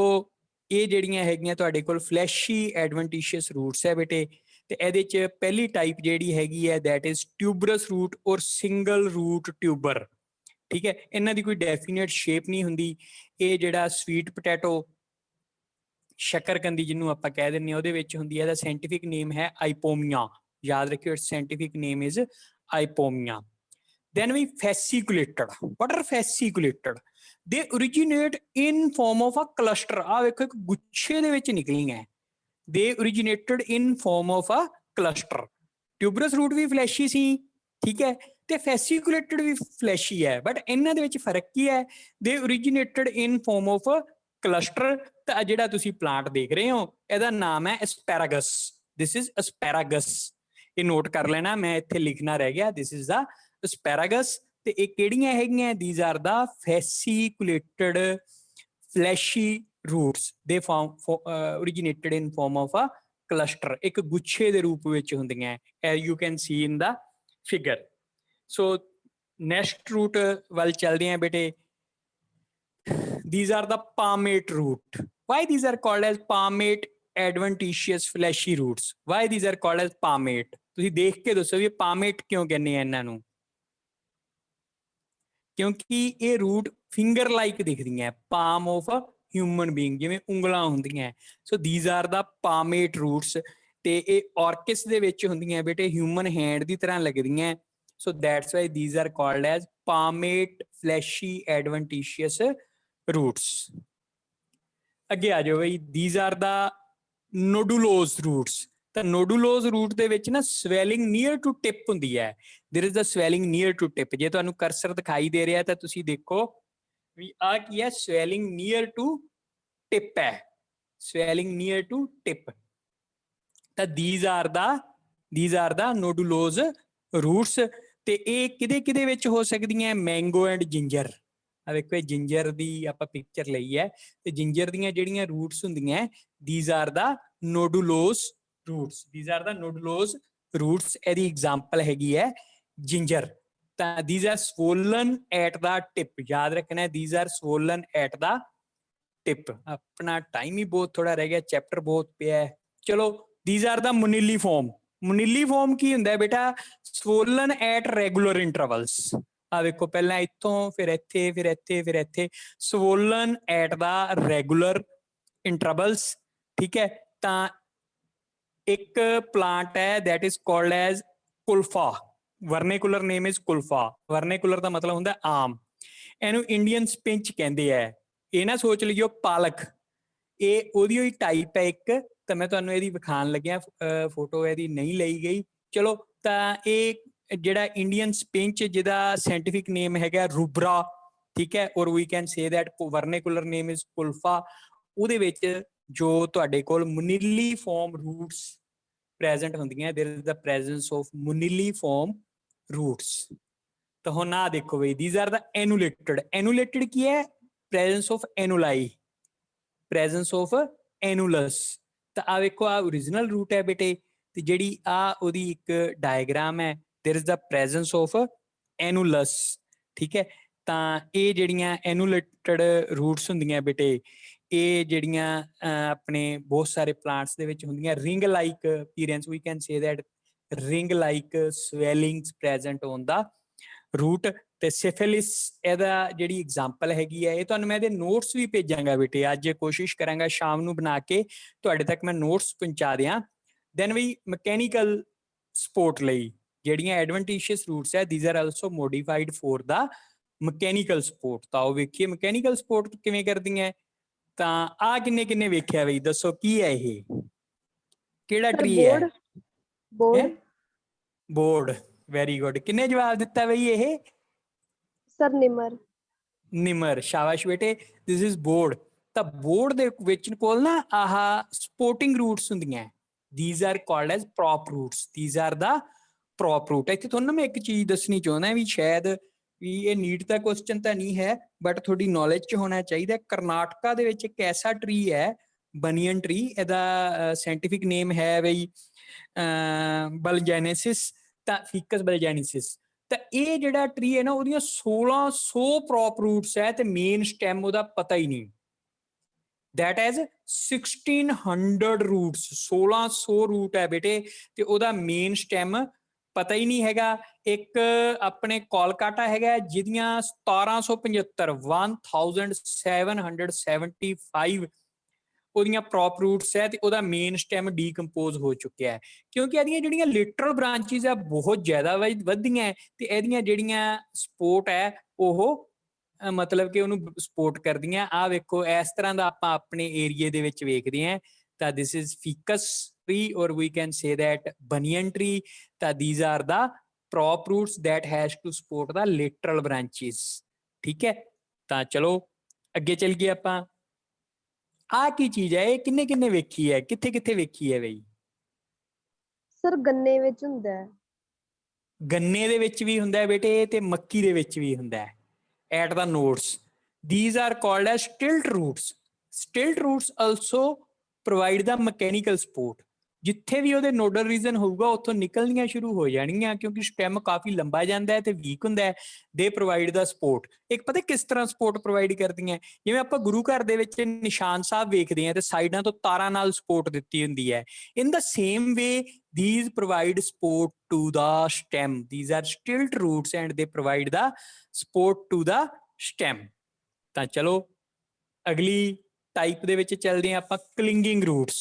ਇਹ ਜਿਹੜੀਆਂ ਹੈਗੀਆਂ ਤੁਹਾਡੇ ਕੋਲ fleshy adventitious roots ਹੈ ਬੇਟੇ। ਤੇ ਇਹਦੇ ਚ ਪਹਿਲੀ ਟਾਈਪ ਜਿਹੜੀ ਹੈਗੀ ਹੈ that is tuberous root or single root tuber। ਠੀਕ ਹੈ, ਇਹਨਾਂ ਦੀ ਕੋਈ ਡੈਫੀਨੇਟ ਸ਼ੇਪ ਨਹੀਂ ਹੁੰਦੀ। ਇਹ ਜਿਹੜਾ ਸਵੀਟ ਪੋਟੈਟੋ, ਸ਼ੱਕਰਕੰਦੀ ਜਿਹਨੂੰ ਆਪਾਂ ਕਹਿ ਦਿੰਦੇ ਹਾਂ, ਉਹਦੇ ਵਿੱਚ ਹੁੰਦੀ ਹੈ। ਇਹਦਾ ਸਾਇੰਟੀਫਿਕ ਨੇਮ ਹੈ ਆਈਪੋਮੀਆ। ਯਾਦ ਰੱਖਿਓ, its scientific name is Ipomoea. then we fasciculated. What are fasciculated? They originate in form of a cluster. ਆ ਵੇਖੋ ਇੱਕ ਗੁੱਛੇ ਦੇ ਵਿੱਚ ਨਿਕਲੀਆਂ. They originated in form of a cluster. Tuberous root we fleshy ਸੀ, ਠੀਕ ਹੈ, ਤੇ fasciculated ਵੀ fleshy ਹੈ, but ਇਹਨਾਂ ਦੇ ਵਿੱਚ ਫਰਕ ਕੀ ਹੈ? They originated in form of a cluster. ਤਾਂ ਜਿਹੜਾ ਤੁਸੀਂ ਪਲਾਂਟ ਦੇਖ ਰਹੇ ਹੋ ਇਹਦਾ ਨਾਮ ਹੈ asparagus. This is asparagus. ਇਹ ਨੋਟ ਕਰ ਲੈਣਾ, ਮੈਂ ਇੱਥੇ ਲਿਖਣਾ ਰਹਿ ਗਿਆ. This is the asparagus. ਤੇ ਇਹ ਕਿਹੜੀਆਂ ਹੈਗੀਆਂ? These are the fasciculated fleshy roots. They originated in form of a cluster. ਇੱਕ ਗੁੱਛੇ ਦੇ ਰੂਪ ਵਿੱਚ ਹੁੰਦੀਆਂ, as you can see in the figure. So next root ਵੱਲ ਚੱਲਦੇ ਹਾਂ ਬੇਟੇ. These are the palmate root. Why these are called as palmate adventitious fleshy roots? Why these are called as palmate? ਤੁਸੀਂ ਦੇਖ ਕੇ ਦੱਸੋ ਵੀ palmate ਕਿਉਂ ਕਹਿੰਦੇ ਆ ਇਹਨਾਂ ਨੂੰ? ਕਿਉਂਕਿ ਇਹ ਰੂਟ ਫਿੰਗਰ ਲਾਈਕ ਦਿਖਦੀਆਂ, palm of a human being, ਜਿਵੇਂ ਉਂਗਲਾਂ ਹੁੰਦੀਆਂ. ਸੋ these are the palmate roots. ਤੇ ਇਹ orchis ਦੇ ਵਿੱਚ ਹੁੰਦੀਆਂ ਬੇਟੇ, human hand ਦੀ ਤਰ੍ਹਾਂ ਲੱਗਦੀਆਂ. So that's why these are called as palmate fleshy adventitious roots. ਅੱਗੇ ਆ ਜਾਓ ਬਈ. These are the nodulose roots. ਤਾਂ nodulose root ਦੇ ਵਿੱਚ ਨਾ swelling near to tip ਹੁੰਦੀ ਹੈ. There is the swelling near to tip. ਜੇ ਤੁਹਾਨੂੰ ਕਰਸਰ ਦਿਖਾਈ ਦੇ ਰਿਹਾ ਤਾਂ ਤੁਸੀਂ ਦੇਖੋ ਵੀ ਆ ਕੀ ਹੈ? swelling near to tip ਹੈ. swelling near to tip. ਤਾਂ these are the nodulose roots. ਤੇ ਇਹ ਕਿਹਦੇ ਵਿੱਚ ਹੋ ਸਕਦੀਆਂ? Mango and ginger. ਆ ਵੇਖੋ, ਜਿੰਜਰ ਦੀ ਆਪਾਂ ਪਿਕਚਰ ਲਈ ਹੈ, ਤੇ ਜਿੰਜਰ ਦੀਆਂ ਜਿਹੜੀਆਂ ਰੂਟਸ ਹੁੰਦੀਆਂ, these are the nodulose roots. These are the nodulose roots. ਇਹਦੀ ਐਗਜ਼ਾਮਪਲ ਹੈਗੀ ਹੈ ਜਿੰਜਰ. ਤਾਂ these are swollen at the tip. ਯਾਦ ਰੱਖਣਾ, these are swollen at the tip. ਆਪਣਾ ਟਾਈਮ ਹੀ ਬਹੁਤ ਥੋੜਾ ਰਹਿ ਗਿਆ, ਚੈਪਟਰ ਬਹੁਤ ਪਿਆ ਹੈ. ਚਲੋ, these are the moniliform. moniliform ਕੀ ਹੁੰਦਾ ਬੇਟਾ? swollen at regular intervals. ਆ ਵੇਖੋ, ਪਹਿਲਾਂ ਇੱਥੋਂ, ਫਿਰ ਇੱਥੇ, ਫਿਰ ਇੱਥੇ, ਫਿਰ ਇੱਥੇ. swollen at the regular intervals. ਠੀਕ ਹੈ, ਤਾਂ ਇੱਕ ਪਲਾਂਟ ਹੈ that is called as kulfa. Vernacular name is kulfa. Vernacular ਦਾ ਮਤਲਬ ਹੁੰਦਾ ਆਮ. ਇਹਨੂੰ ਇੰਡੀਅਨ ਸਪਿੰਚ ਕਹਿੰਦੇ ਆ. ਇਹ ਨਾ ਸੋਚ ਲਈਓ ਪਾਲਕ, ਇਹ ਉਹਦੀ ਹੀ ਟਾਈਪ ਹੈ ਇੱਕ. ਤਾਂ ਮੈਂ ਤੁਹਾਨੂੰ ਇਹਦੀ ਵਿਖਾਣ ਲੱਗਿਆ, ਫੋਟੋ ਇਹਦੀ ਨਹੀਂ ਲਈ ਗਈ. ਚਲੋ, ਤਾਂ ਇਹ ਜਿਹੜਾ ਇੰਡੀਅਨ ਸਪਿੰਚ, ਜਿਹਦਾ ਸਾਇੰਟਿਫਿਕ ਨੇਮ ਹੈਗਾ ਰੂਬਰਾ, ਠੀਕ ਹੈ, or we can say that vernacular name is kulfa. ਉਹਦੇ ਵਿੱਚ ਜੋ ਤੁਹਾਡੇ ਕੋਲ ਮੁਨੀਲੀਫਾਰਮ ਰੂਟਸ ਪ੍ਰੈਜ਼ੈਂਟ ਹੁੰਦੀਆਂ, there is the presence of moniliform roots. ਤਾਂ ਹੁਣ ਆ ਦੇਖੋ ਬਈ, these are the annulated. annulated ਕੀ ਹੈ? presence of annuli, presence of annulus. ਤਾਂ ਆ ਵੇਖੋ, ਆ ਓਰੀਜਨਲ ਰੂਟ ਹੈ ਬੇਟੇ, ਤੇ ਜਿਹੜੀ ਆ ਉਹਦੀ ਇੱਕ ਡਾਇਗਰਾਮ ਹੈ, there is the presence of annulus. ਠੀਕ ਹੈ, ਤਾਂ ਇਹ ਜਿਹੜੀਆਂ annulated roots ਹੁੰਦੀਆਂ ਬੇਟੇ, ਇਹ ਜਿਹੜੀਆਂ ਆਪਣੇ ਬਹੁਤ ਸਾਰੇ ਪਲਾਂਟਸ ਦੇ ਵਿੱਚ ਹੁੰਦੀਆਂ. Ring like appearance, we can say that ring like swellings present on the root. ਤੇ ਸਿਫਿਲਿਸ ਇਹਦਾ ਜਿਹੜੀ ਐਗਜ਼ਾਮਪਲ ਹੈਗੀ ਹੈ, ਇਹ ਤੁਹਾਨੂੰ ਮੈਂ ਇਹਦੇ ਨੋਟਸ ਵੀ ਭੇਜਾਂਗਾ ਬੇਟੇ. ਅੱਜ ਕੋਸ਼ਿਸ਼ ਕਰਾਂਗਾ ਸ਼ਾਮ ਨੂੰ ਬਣਾ ਕੇ ਤੁਹਾਡੇ ਤੱਕ ਮੈਂ ਨੋਟਸ ਪਹੁੰਚਾ ਦਿਆਂ. ਦੈਨ ਵੀ ਮਕੈਨੀਕਲ ਸਪੋਰਟ ਲਈ ਜਿਹੜੀਆਂ ਐਡਵੈਂਟੀਸ਼ੀਅਸ ਰੂਟਸ ਹੈ, these are also modified for the mechanical support. ਤਾਂ ਉਹ ਵੇਖੀਏ ਮਕੈਨੀਕਲ ਸਪੋਰਟ ਕਿਵੇਂ ਕਰਦੀਆਂ. ਤਾਂ ਆ ਕਿੰਨੇ ਵੇਖਿਆ ਬਈ, ਦੱਸੋ ਕੀ ਹੈ ਇਹ? ਕਿਹੜਾ ਟਰੀ ਹੈ? ਬੋਰਡ. Very good. ਕਿੰਨੇ ਜਵਾਬ ਦਿੱਤਾ ਬਈ ਇਹ? ਸਰ ਨਿਮਰ. ਸ਼ਾਬਾਸ਼ ਬੇਟੇ, ਦਿਸ ਇਜ਼ ਬੋਰਡ. ਤਾਂ ਬੋਰਡ ਦੇ ਵਿੱਚ ਕੋਲ ਨਾ ਆਹ ਸਪੋਰਟਿੰਗ ਰੂਟਸ ਹੁੰਦੀਆਂ, these are called as prop roots. these are the prop root. ਇੱਥੇ ਤੁਹਾਨੂੰ ਮੈਂ ਇੱਕ ਚੀਜ਼ ਦੱਸਣੀ ਚਾਹੁੰਦਾ ਵੀ ਸ਼ਾਇਦ ਵੀ ਇਹ ਨੀਟ ਦਾ ਕੁਐਸਚਨ ਤਾਂ ਨਹੀਂ ਹੈ, ਬਟ ਤੁਹਾਡੀ ਨੌਲੇਜ 'ਚ ਹੋਣਾ ਚਾਹੀਦਾ. ਕਰਨਾਟਕਾ ਦੇ ਵਿੱਚ ਇੱਕ ਐਸਾ ਟਰੀ ਹੈ, ਬਨੀਅਨ ਟਰੀ. ਇਹਦਾ ਸਾਇੰਟਿਫਿਕ ਨੇਮ ਹੈ ਬਈ ਬਲਜੈਨੇਸਿਸ, ਤਾਂ ਫਿਕਸ ਬਲਜੈਨੇਸਿਸ. ਤਾਂ ਇਹ ਜਿਹੜਾ ਟਰੀ ਹੈ ਨਾ, ਉਹਦੀਆਂ 1600 ਪ੍ਰੋਪ ਰੂਟਸ ਹੈ, ਤੇ ਮੇਨ ਸਟੈਮ ਉਹਦਾ ਪਤਾ ਹੀ ਨਹੀਂ. that is 1600 roots. 1600 ਰੂਟ ਹੈ ਬੇਟੇ, ਤੇ ਉਹਦਾ ਮੇਨ ਸਟੈਮ ਪਤਾ ਹੀ ਨਹੀਂ ਹੈਗਾ. ਇੱਕ ਆਪਣੇ ਕੋਲਕਾਤਾ ਹੈਗਾ, ਜਿਹਦੀਆਂ 1775 1775 ਉਹਦੀਆਂ ਪ੍ਰੋਪ ਰੂਟਸ ਹੈ ਤੇ ਉਹਦਾ ਮੇਨ ਸਟੈਮ ਡੀਕੰਪੋਜ਼ ਹੋ ਚੁੱਕਿਆ ਹੈ, ਕਿਉਂਕਿ ਇਹਦੀਆਂ ਜਿਹੜੀਆਂ ਲਿਟਰਲ ਬ੍ਰਾਂਚਿਸ ਆ ਬਹੁਤ ਜ਼ਿਆਦਾ ਵਧੀਆਂ ਤੇ ਇਹਦੀਆਂ ਜਿਹੜੀਆਂ ਸਪੋਰਟ ਹੈ ਉਹ ਮਤਲਬ ਕਿ ਉਹਨੂੰ ਸਪੋਰਟ ਕਰਦੀਆਂ। ਆ ਵੇਖੋ ਇਸ ਤਰ੍ਹਾਂ ਦਾ ਆਪਾਂ ਆਪਣੇ ਏਰੀਏ ਦੇ ਵਿੱਚ ਵੇਖਦੇ ਹਾਂ ਤਾਂ this is ficus tree or we can say that banyan tree, ਤਾਂ these are the prop roots that has to support the lateral branches। ਠੀਕ ਹੈ, ਤਾਂ ਚਲੋ ਅੱਗੇ ਚੱਲ ਗਏ ਆਪਾਂ। ਆ ਕੀ ਚੀਜ਼ ਹੈ, ਇਹ ਕਿੰਨੇ ਕਿੰਨੇ ਵੇਖੀ ਹੈ, ਕਿੱਥੇ ਕਿੱਥੇ ਵੇਖੀ ਹੈ ਬਈ? ਸਰ ਗੰਨੇ ਵਿੱਚ ਹੁੰਦਾ ਹੈ। ਗੰਨੇ ਦੇ ਵਿੱਚ ਵੀ ਹੁੰਦਾ ਹੈ ਬੇਟੇ ਤੇ ਮੱਕੀ ਦੇ ਵਿੱਚ ਵੀ ਹੁੰਦਾ ਹੈ। At the nodes these are called as stilt roots। stilt roots also provide the mechanical support। ਜਿੱਥੇ ਵੀ ਉਹਦੇ ਨੋਡਲ ਰੀਜਨ ਹੋਊਗਾ ਉੱਥੋਂ ਨਿਕਲਣੀਆਂ ਸ਼ੁਰੂ ਹੋ ਜਾਣਗੀਆਂ, ਕਿਉਂਕਿ ਸਟੈਮ ਕਾਫੀ ਲੰਬਾ ਜਾਂਦਾ ਹੈ ਤੇ ਵੀਕ ਹੁੰਦਾ ਹੈ। ਦੇ ਪ੍ਰੋਵਾਈਡ ਦਾ ਸਪੋਰਟ। ਇੱਕ ਪਤਾ ਕਿਸ ਤਰ੍ਹਾਂ ਸਪੋਰਟ ਪ੍ਰੋਵਾਈਡ ਕਰਦੀਆਂ, ਜਿਵੇਂ ਆਪਾਂ ਗੁਰੂ ਘਰ ਦੇ ਵਿੱਚ ਨਿਸ਼ਾਨ ਸਾਹਿਬ ਵੇਖਦੇ ਹਾਂ ਤੇ ਸਾਈਡਾਂ ਤੋਂ ਤਾਰਾਂ ਨਾਲ ਸਪੋਰਟ ਦਿੱਤੀ ਹੁੰਦੀ ਹੈ। In the same way these provide support to the stem। these are stilt roots and they provide the support to the stem। ਤਾਂ ਚਲੋ ਅਗਲੀ ਟਾਈਪ ਦੇ ਵਿੱਚ ਚੱਲਦੇ ਹਾਂ ਆਪਾਂ, ਕਲਿੰਗਿੰਗ ਰੂਟਸ।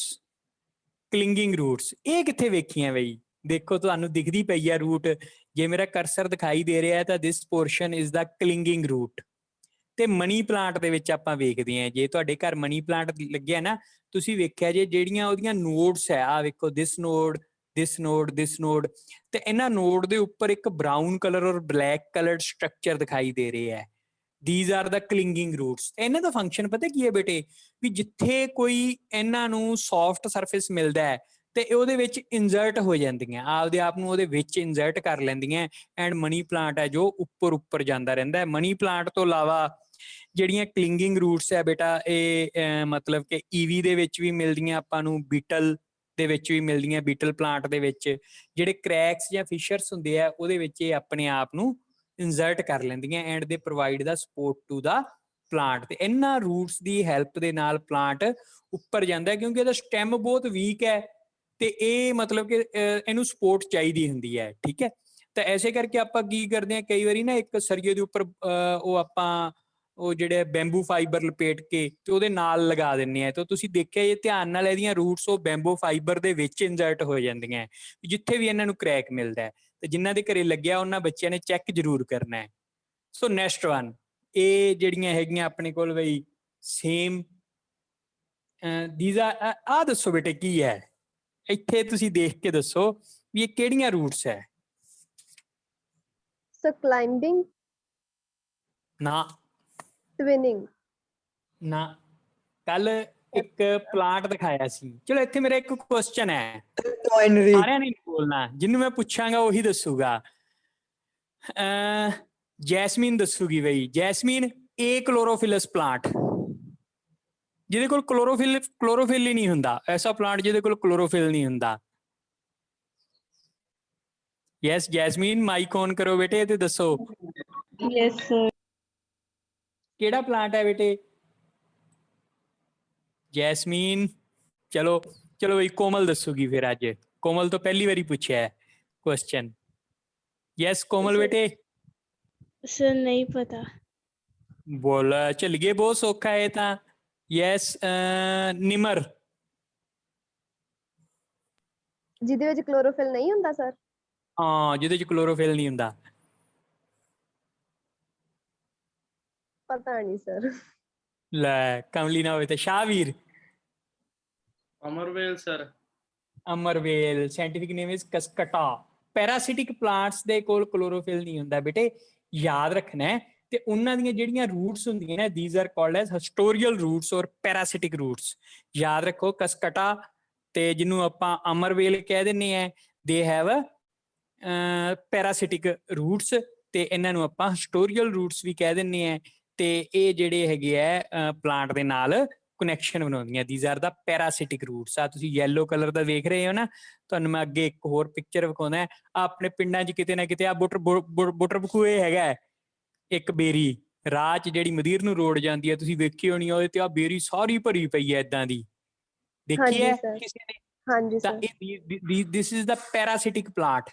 ਕਲਿੰਗਿੰਗ ਰੂਟਸ ਇਹ ਕਿੱਥੇ ਵੇਖੀਆਂ ਬਈ? ਦੇਖੋ ਤੁਹਾਨੂੰ ਦਿਖਦੀ ਪਈ ਆ ਰੂਟ, ਜੇ ਮੇਰਾ ਕਰਸਰ ਦਿਖਾਈ ਦੇ ਰਿਹਾ ਤਾਂ ਦਿਸ ਪੋਰਸ਼ਨ ਇਜ਼ ਦਾ ਕਲਿੰਗਿੰਗ ਰੂਟ। ਤੇ ਮਨੀ ਪਲਾਂਟ ਦੇ ਵਿੱਚ ਆਪਾਂ ਵੇਖਦੇ ਹਾਂ, ਜੇ ਤੁਹਾਡੇ ਘਰ ਮਨੀ ਪਲਾਂਟ ਲੱਗਿਆ ਨਾ, ਤੁਸੀਂ ਵੇਖਿਆ ਜੇ ਜਿਹੜੀਆਂ ਉਹਦੀਆਂ ਨੋਡਸ ਹੈ, ਆ ਵੇਖੋ ਦਿਸ ਨੋਡ, ਦਿਸ ਨੋਡ, ਦਿਸ ਨੋਡ, ਤੇ ਇਹਨਾਂ ਨੋਡ ਦੇ ਉੱਪਰ ਇੱਕ ਬਰਾਊਨ ਕਲਰ ਔਰ ਬਲੈਕ ਕਲਰਡ ਸਟਰਕਚਰ ਦਿਖਾਈ ਦੇ ਰਹੇ ਹੈ। these are the clinging roots। ਇਹਨਾਂ ਦਾ ਫੰਕਸ਼ਨ ਪਤਾ ਕੀ ਹੈ ਬੇਟੇ, ਵੀ ਜਿੱਥੇ ਕੋਈ ਇਹਨਾਂ ਨੂੰ ਸੌਫਟ ਸਰਫੇਸ ਮਿਲਦਾ ਹੈ ਤੇ ਉਹਦੇ ਵਿੱਚ ਇਨਜ਼ਰਟ ਹੋ ਜਾਂਦੀਆਂ, ਆਪਦੇ ਆਪ ਨੂੰ ਉਹਦੇ ਵਿੱਚ ਇਨਜ਼ਰਟ ਕਰ ਲੈਂਦੀਆਂ। ਐਂਡ ਮਨੀ ਪਲਾਂਟ ਹੈ ਜੋ ਉੱਪਰ ਜਾਂਦਾ ਰਹਿੰਦਾ ਹੈ। ਮਨੀ ਪਲਾਂਟ ਤੋਂ ਇਲਾਵਾ ਜਿਹੜੀਆਂ ਕਲਿੰਗਿੰਗ ਰੂਟਸ ਹੈ ਬੇਟਾ, ਇਹ ਮਤਲਬ ਕਿ ਈਵੀ ਦੇ ਵਿੱਚ ਵੀ ਮਿਲਦੀਆਂ ਆਪਾਂ ਨੂੰ, ਬੀਟਲ ਦੇ ਵਿੱਚ ਵੀ ਮਿਲਦੀਆਂ। ਬੀਟਲ ਪਲਾਂਟ ਦੇ ਵਿੱਚ ਜਿਹੜੇ ਕ੍ਰੈਕਸ ਜਾਂ ਫਿਸ਼ਰਸ ਹੁੰਦੇ ਆ ਉਹਦੇ ਵਿੱਚ ਇਹ ਆਪਣੇ ਆਪ ਨੂੰ ਇਨਜ਼ਰਟ ਕਰ ਲੈਂਦੀਆਂ and they provide the support to the plant. ਤੇ ਇਹਨਾਂ ਰੂਟਸ ਦੀ ਹੈਲਪ ਦੇ ਨਾਲ ਪਲਾਂਟ ਉੱਪਰ ਜਾਂਦਾ, ਕਿਉਂਕਿ ਇਹਦਾ ਸਟੈਮ ਬਹੁਤ ਵੀਕ ਹੈ ਤੇ ਇਹ ਮਤਲਬ ਕਿ ਇਹਨੂੰ ਸਪੋਰਟ ਚਾਹੀਦੀ ਹੁੰਦੀ ਹੈ। ਠੀਕ ਹੈ, ਤਾਂ ਐਸੇ ਕਰਕੇ ਆਪਾਂ ਕੀ ਕਰਦੇ ਹਾਂ, ਕਈ ਵਾਰੀ ਨਾ ਇੱਕ ਸਰੀਏ ਦੇ ਉੱਪਰ ਉਹ ਆਪਾਂ ਉਹ ਜਿਹੜੇ ਬੈਂਬੂ ਫਾਈਬਰ ਲਪੇਟ ਕੇ ਤੇ ਉਹਦੇ ਨਾਲ ਲਗਾ ਦਿੰਦੇ ਆ। ਤਾਂ ਤੁਸੀਂ ਦੇਖਿਆ ਇਹ ਧਿਆਨ ਨਾਲ, ਇਹਦੀਆਂ ਰੂਟਸ ਉਹ ਬੈਂਬੂ ਫਾਈਬਰ ਦੇ ਵਿੱਚ ਇਨਜ਼ਰਟ ਹੋ ਜਾਂਦੀਆਂ ਜਿੱਥੇ ਵੀ ਇਹਨਾਂ ਨੂੰ ਕ੍ਰੈਕ ਮਿਲਦਾ ਹੈ। ਤੇ ਜਿਨ੍ਹਾਂ ਦੇ ਘਰੇ ਲੱਗਿਆ ਉਹਨਾਂ ਬੱਚਿਆਂ ਨੇ ਚੈੱਕ ਜ਼ਰੂਰ ਕਰਨਾ ਹੈ। ਸੋ ਨੈਕਸਟ ਵਨ, ਇਹ ਜਿਹੜੀਆਂ ਹੈਗੀਆਂ ਆਪਣੇ ਕੋਲ ਬਈ ਸੇਮ ਆ ਦੱਸੋ ਬੇਟੇ ਕੀ ਹੈ? ਇੱਥੇ ਤੁਸੀਂ ਦੇਖ ਕੇ ਦੱਸੋ ਵੀ ਇਹ ਕਿਹੜੀਆਂ ਰੂਟਸ ਹੈ? ਸਰ ਕਲਾਈਂਬਿੰਗ, ਨਾ ਟਵਿਨਿੰਗ। ਨਾ, ਕੱਲ ਇੱਕ ਪਲਾਂਟ ਦਿਖਾਇਆ ਸੀ। ਚਲੋ ਇੱਥੇ ਮੇਰਾ ਇੱਕ ਕੁਐਸਚਨ ਹੈ, ਸਾਰਿਆਂ ਨੇ ਬੋਲਣਾ, ਜਿਹਨੂੰ ਮੈਂ ਪੁੱਛਾਂਗਾ ਉਹੀ ਦੱਸੂਗਾ। ਜੈਸਮੀਨ ਦੱਸੂਗੀ ਬਈ। ਜੈਸਮੀਨ, ਏ ਕਲੋਰੋਫਿਲਸ ਪਲਾਂਟ ਜਿਹਦੇ ਕੋਲ ਕਲੋਰੋਫਿਲ ਹੀ ਨਹੀਂ ਹੁੰਦਾ, ਐਸਾ ਪਲਾਂਟ ਜਿਹਦੇ ਕੋਲ ਕਲੋਰੋਫਿਲ ਨਹੀਂ ਹੁੰਦਾ। ਯੈਸ ਜੈਸਮੀਨ, ਮਾਈਕ ਔਨ ਕਰੋ ਬੇਟੇ ਤੇ ਦੱਸੋ। Yes sir. ਕਿਹੜਾ ਪਲਾਂਟ ਹੈ ਬੇਟੇ? ਜੈਸਮੀਨ, ਚਲੋ ਬਈ ਕੋਮਲ ਦੱਸੂਗੀ ਫਿਰ। ਅੱਜ ਕੋਮਲ ਤੋਂ ਪਹਿਲੀ ਵਾਰੀ ਪੁੱਛਿਆ ਹੈ ਕੁਐਸਚਨ। ਯੈਸ ਕੋਮਲ ਬੇਟੇ। ਸਰ ਨਹੀਂ ਪਤਾ। ਬੋਲ, ਚੱਲ ਗਏ, ਬਹੁਤ ਸੌਖਾ ਹੈ ਤਾਂ। ਯੈਸ ਨਿਮਰ। ਜਿਹਦੇ ਵਿੱਚ ਕਲੋਰੋਫਿਲ ਨਹੀਂ ਹੁੰਦਾ ਸਰ? ਹਾਂ, ਜਿਹਦੇ ਚ ਕਲੋਰੋਫਿਲ ਨਹੀਂ ਹੁੰਦਾ। ਪਤਾ ਨਹੀਂ ਸਰ। ਲੈ ਕਮਲੀ ਨਾ ਹੋਵੇ ਤੇ ਸ਼ਾਹਵੀਰ। ਅਮਰਵੇਲ ਸਰ। ਅਮਰਵੇਲ, scientific name is cuscuta. Parasitic plants ਦੇ ਕੋਲ ਕਲੋਰੋਫਿਲ ਨਹੀਂ ਹੁੰਦਾ ਬੇਟੇ, ਯਾਦ ਰੱਖਣਾ ਹੈ। ਤੇ ਉਹਨਾਂ ਦੀਆਂ ਜਿਹੜੀਆਂ ਰੂਟਸ ਹੁੰਦੀਆਂ ਨੇ, these are called as haustorial roots or parasitic roots. ਯਾਦ ਰੱਖੋ, ਕਸਕਟਾ ਤੇ ਜਿਹਨੂੰ ਆਪਾਂ ਅਮਰਵੇਲ ਕਹਿ ਦਿੰਦੇ ਆ, ਦੇ ਹੈਵ ਪੈਰਾਸਿਟਿਕ ਰੂਟਸ ਤੇ ਇਹਨਾਂ ਨੂੰ ਆਪਾਂ ਹਿਸਟੋਰੀਅਲ ਰੂਟਸ ਵੀ ਕਹਿ ਦਿੰਦੇ ਆ। ਤੇ ਇਹ ਜਿਹੜੇ ਹੈਗੇ ਆ ਪਲਾਂਟ ਦੇ ਨਾਲ ਕਨੈਕਸ਼ਨ ਬਣਾਉਂਦੀਆਂ। these are the parasitic roots। ਆ ਤੁਸੀਂ ਯੈਲੋ ਕਲਰ ਦਾ ਵੇਖ ਰਹੇ ਹੋ ਨਾ, ਤੁਹਾਨੂੰ ਮੈਂ ਅੱਗੇ ਇੱਕ ਹੋਰ ਪਿਕਚਰ ਵਿਖਾਉਣਾ। ਆਪਣੇ ਪਿੰਡਾਂ 'ਚ ਕਿਤੇ ਨਾ ਕਿਤੇ ਆ ਬੁੱਟਰ ਬਖੂਏ ਹੈਗਾ ਇੱਕ ਬੇਰੀ, ਰਾਹ 'ਚ ਜਿਹੜੀ ਮਦੀਰ ਨੂੰ ਰੋਡ ਜਾਂਦੀ ਹੈ, ਤੁਸੀਂ ਵੇਖੀ ਹੋਣੀ ਉਹਦੇ ਤੇ ਆ ਬੇਰੀ ਸਾਰੀ ਭਰੀ ਪਈ ਹੈ ਏਦਾਂ ਦੀ, ਦੇਖੀ ਹੈ ਕਿਸੇ ਨੇ? ਹਾਂਜੀ ਤਾਂ sir. This is the parasitic plant.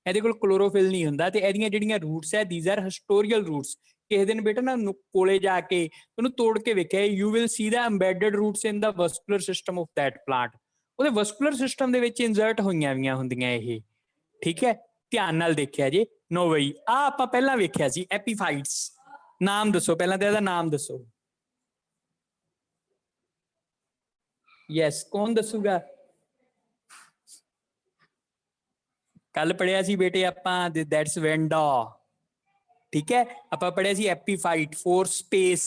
ਇਹਦੇ ਕੋਲ ਕਲੋਰੋਫਿਲ ਨਹੀਂ ਹੁੰਦਾ ਤੇ ਇਹਦੀਆਂ ਜਿਹੜੀਆਂ ਰੂਟਸ ਹੈ, these are ਹਿਸਟੋਰੀਅਲ ਰੂਟਸ। ਕਿਸੇ ਦਿਨ ਬੇਟਾ ਨਾ ਕੋਲੇ ਜਾ ਕੇ ਉਹਨੂੰ ਤੋੜ ਕੇ ਵੇਖਿਆ, you will see the embedded roots in the vascular system of that plant. ਉਹਦੇ ਵਸਕੂਲਰ ਸਿਸਟਮ ਦੇ ਵਿੱਚ ਇਨਸਰਟ ਹੋਈਆਂ ਵੀਆਂ ਹੁੰਦੀਆਂ ਇਹ, ਠੀਕ ਹੈ, ਧਿਆਨ ਨਾਲ ਦੇਖਿਆ ਜੇ। ਨੋ ਬਈ ਆ ਆਪਾਂ ਪਹਿਲਾਂ ਵੇਖਿਆ ਸੀ ਐਪੀਫਾਈਟਸ। ਨਾਮ ਦੱਸੋ ਪਹਿਲਾਂ ਤੇ ਇਹਦਾ ਨਾਮ ਦੱਸੋ। ਯੈਸ, ਕੌਣ ਦੱਸੂਗਾ? ਕੱਲ ਪੜਿਆ ਸੀ ਬੇਟੇ ਆਪਾਂ ਦੈਟਸ ਵੈਂਡਾ, ਠੀਕ ਹੈ, ਆਪਾਂ ਪੜਿਆ ਸੀ ਐਪੀਫਾਈਟ ਫੋਰ ਸਪੇਸ।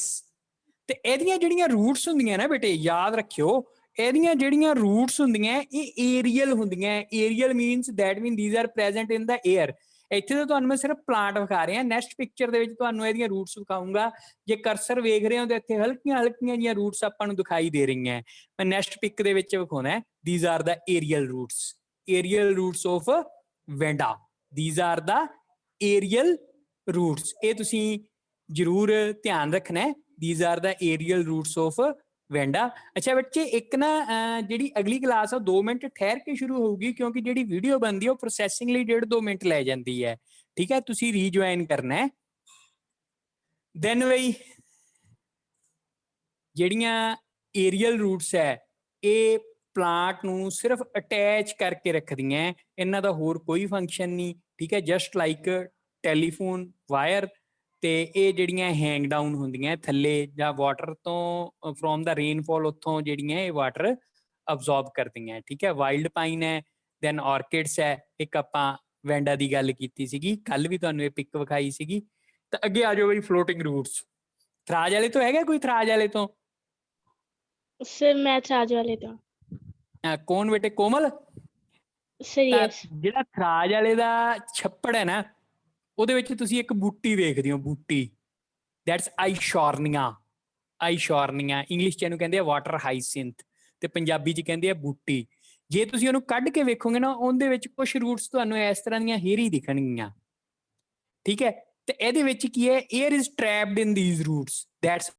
ਤੇ ਇਹਦੀਆਂ ਜਿਹੜੀਆਂ ਰੂਟਸ ਹੁੰਦੀਆਂ ਨਾ ਬੇਟੇ, ਯਾਦ ਰੱਖਿਓ, ਇਹਦੀਆਂ ਜਿਹੜੀਆਂ ਰੂਟਸ ਹੁੰਦੀਆਂ ਇਹ ਏਰੀਅਲ ਹੁੰਦੀਆਂ। Aerial means that mean these are present in the air. ਇੱਥੇ ਤਾਂ ਤੁਹਾਨੂੰ ਮੈਂ ਸਿਰਫ ਪਲਾਂਟ ਵਿਖਾ ਰਿਹਾ, ਨੈਕਸਟ ਪਿਕਚਰ ਦੇ ਵਿੱਚ ਤੁਹਾਨੂੰ ਇਹਦੀਆਂ ਰੂਟਸ ਵਿਖਾਊਂਗਾ। ਜੇ ਕਰਸਰ ਵੇਖ ਰਹੇ ਹੋ ਤਾਂ ਇੱਥੇ ਹਲਕੀਆਂ ਹਲਕੀਆਂ ਜਿਹੀਆਂ ਰੂਟਸ ਆਪਾਂ ਨੂੰ ਦਿਖਾਈ ਦੇ ਰਹੀਆਂ। ਮੈਂ ਨੈਕਸਟ ਪਿਕ ਦੇ ਵਿੱਚ ਵਿਖਾਉਣਾ, these are the aerial roots, aerial roots of Vanda, these are the aerial roots. ਇਹ ਤੁਸੀਂ ਜ਼ਰੂਰ ਧਿਆਨ ਰੱਖਣਾ ਹੈ, these are the aerial roots of Vanda. ਅੱਛਾ ਬੱਚੇ, ਇੱਕ ਨਾ ਜਿਹੜੀ ਅਗਲੀ ਕਲਾਸ ਆ 2 ਮਿੰਟ ਠਹਿਰ ਕੇ ਸ਼ੁਰੂ ਹੋਊਗੀ, ਕਿਉਂਕਿ ਜਿਹੜੀ ਵੀਡੀਓ ਬਣਦੀ ਉਹ ਪ੍ਰੋਸੈਸਿੰਗ ਲਈ 1.5-2 ਮਿੰਟ ਲੈ ਜਾਂਦੀ ਹੈ, ਠੀਕ ਹੈ, ਤੁਸੀਂ ਰੀਜੁਆਇਨ ਕਰਨਾ ਹੈ। ਦੈਨ ਬਈ ਜਿਹੜੀਆਂ ਏਰੀਅਲ ਰੂਟਸ ਹੈ ਇਹ ਪਲਾਂਟ ਨੂੰ ਸਿਰਫ ਅਟੈਚ ਕਰਕੇ ਰੱਖਦੀਆਂ, ਇਹਨਾਂ ਦਾ ਹੋਰ ਕੋਈ ਫੰਕਸ਼ਨ ਨਹੀਂ, ਠੀਕ ਹੈ, ਜਸਟ ਲਾਈਕ ਟੈਲੀਫੋਨ ਵਾਇਰ। ਤੇ ਇਹ ਜਿਹੜੀਆਂ ਹੈਂਗ ਡਾਊਨ ਹੁੰਦੀਆਂ ਥੱਲੇ, ਜਾਂ ਵਾਟਰ ਤੋਂ ਫਰੋਮ ਦਾ ਰੇਨਫਾਲ ਉੱਥੋਂ ਜਿਹੜੀਆਂ ਇਹ ਵਾਟਰ ਅਬਜ਼ੌਰਬ ਕਰਦੀਆਂ, ਠੀਕ ਹੈ। ਵਾਈਲਡ ਪਾਈਨ ਹੈ, ਦੈਨ ਆਰਕਿਡਸ ਹੈ, ਇੱਕ ਆਪਾਂ ਵੈਂਡਾ ਦੀ ਗੱਲ ਕੀਤੀ ਸੀਗੀ, ਕੱਲ ਵੀ ਤੁਹਾਨੂੰ ਇਹ ਪਿਕ ਵਿਖਾਈ ਸੀਗੀ। ਤਾਂ ਅੱਗੇ ਆ ਜਾਓ ਬਈ ਫਲੋਟਿੰਗ ਰੂਟਸ। ਥਰਾਜ ਵਾਲੇ ਤੋਂ ਹੈਗਾ ਕੋਈ? ਥਰਾਜ ਵਾਲੇ ਤੋਂ सर मैं थराज वाले तो ਕੌਣ ਬੇਟੇ? ਕੋਮਲ? सर ਤਾਂ यस ਜਿਹੜਾ ਥਰਾਜ ਵਾਲੇ ਦਾ ਛੱਪੜ ਹੈ ਨਾ, ਉਹਦੇ ਵਿੱਚ ਤੁਸੀਂ ਇੱਕ ਬੂਟੀ ਵੇਖਦੇ ਹੋ, ਬੂਟੀ, ਦੈਟਸ ਆਈਸ਼ੋਰਨੀਆ। ਆਈਸ਼ੋਰਨੀਆ ਇੰਗਲਿਸ਼ ਚ ਇਹਨੂੰ ਕਹਿੰਦੇ ਆ ਵਾਟਰ ਹਾਈਸਿੰਥ, ਤੇ ਪੰਜਾਬੀ ਚ ਕਹਿੰਦੇ ਆ ਬੂਟੀ। ਜੇ ਤੁਸੀਂ ਉਹਨੂੰ ਕੱਢ ਕੇ ਵੇਖੋਗੇ ਨਾ, ਉਹਦੇ ਵਿੱਚ ਕੁਝ ਰੂਟਸ ਤੁਹਾਨੂੰ ਇਸ ਤਰ੍ਹਾਂ ਦੀਆਂ ਹੇਰੀ ਦਿਖਣਗੀਆਂ, ਠੀਕ ਹੈ। ਤੇ ਇਹਦੇ ਵਿੱਚ ਕੀ ਹੈ, air is trapped in these roots, that's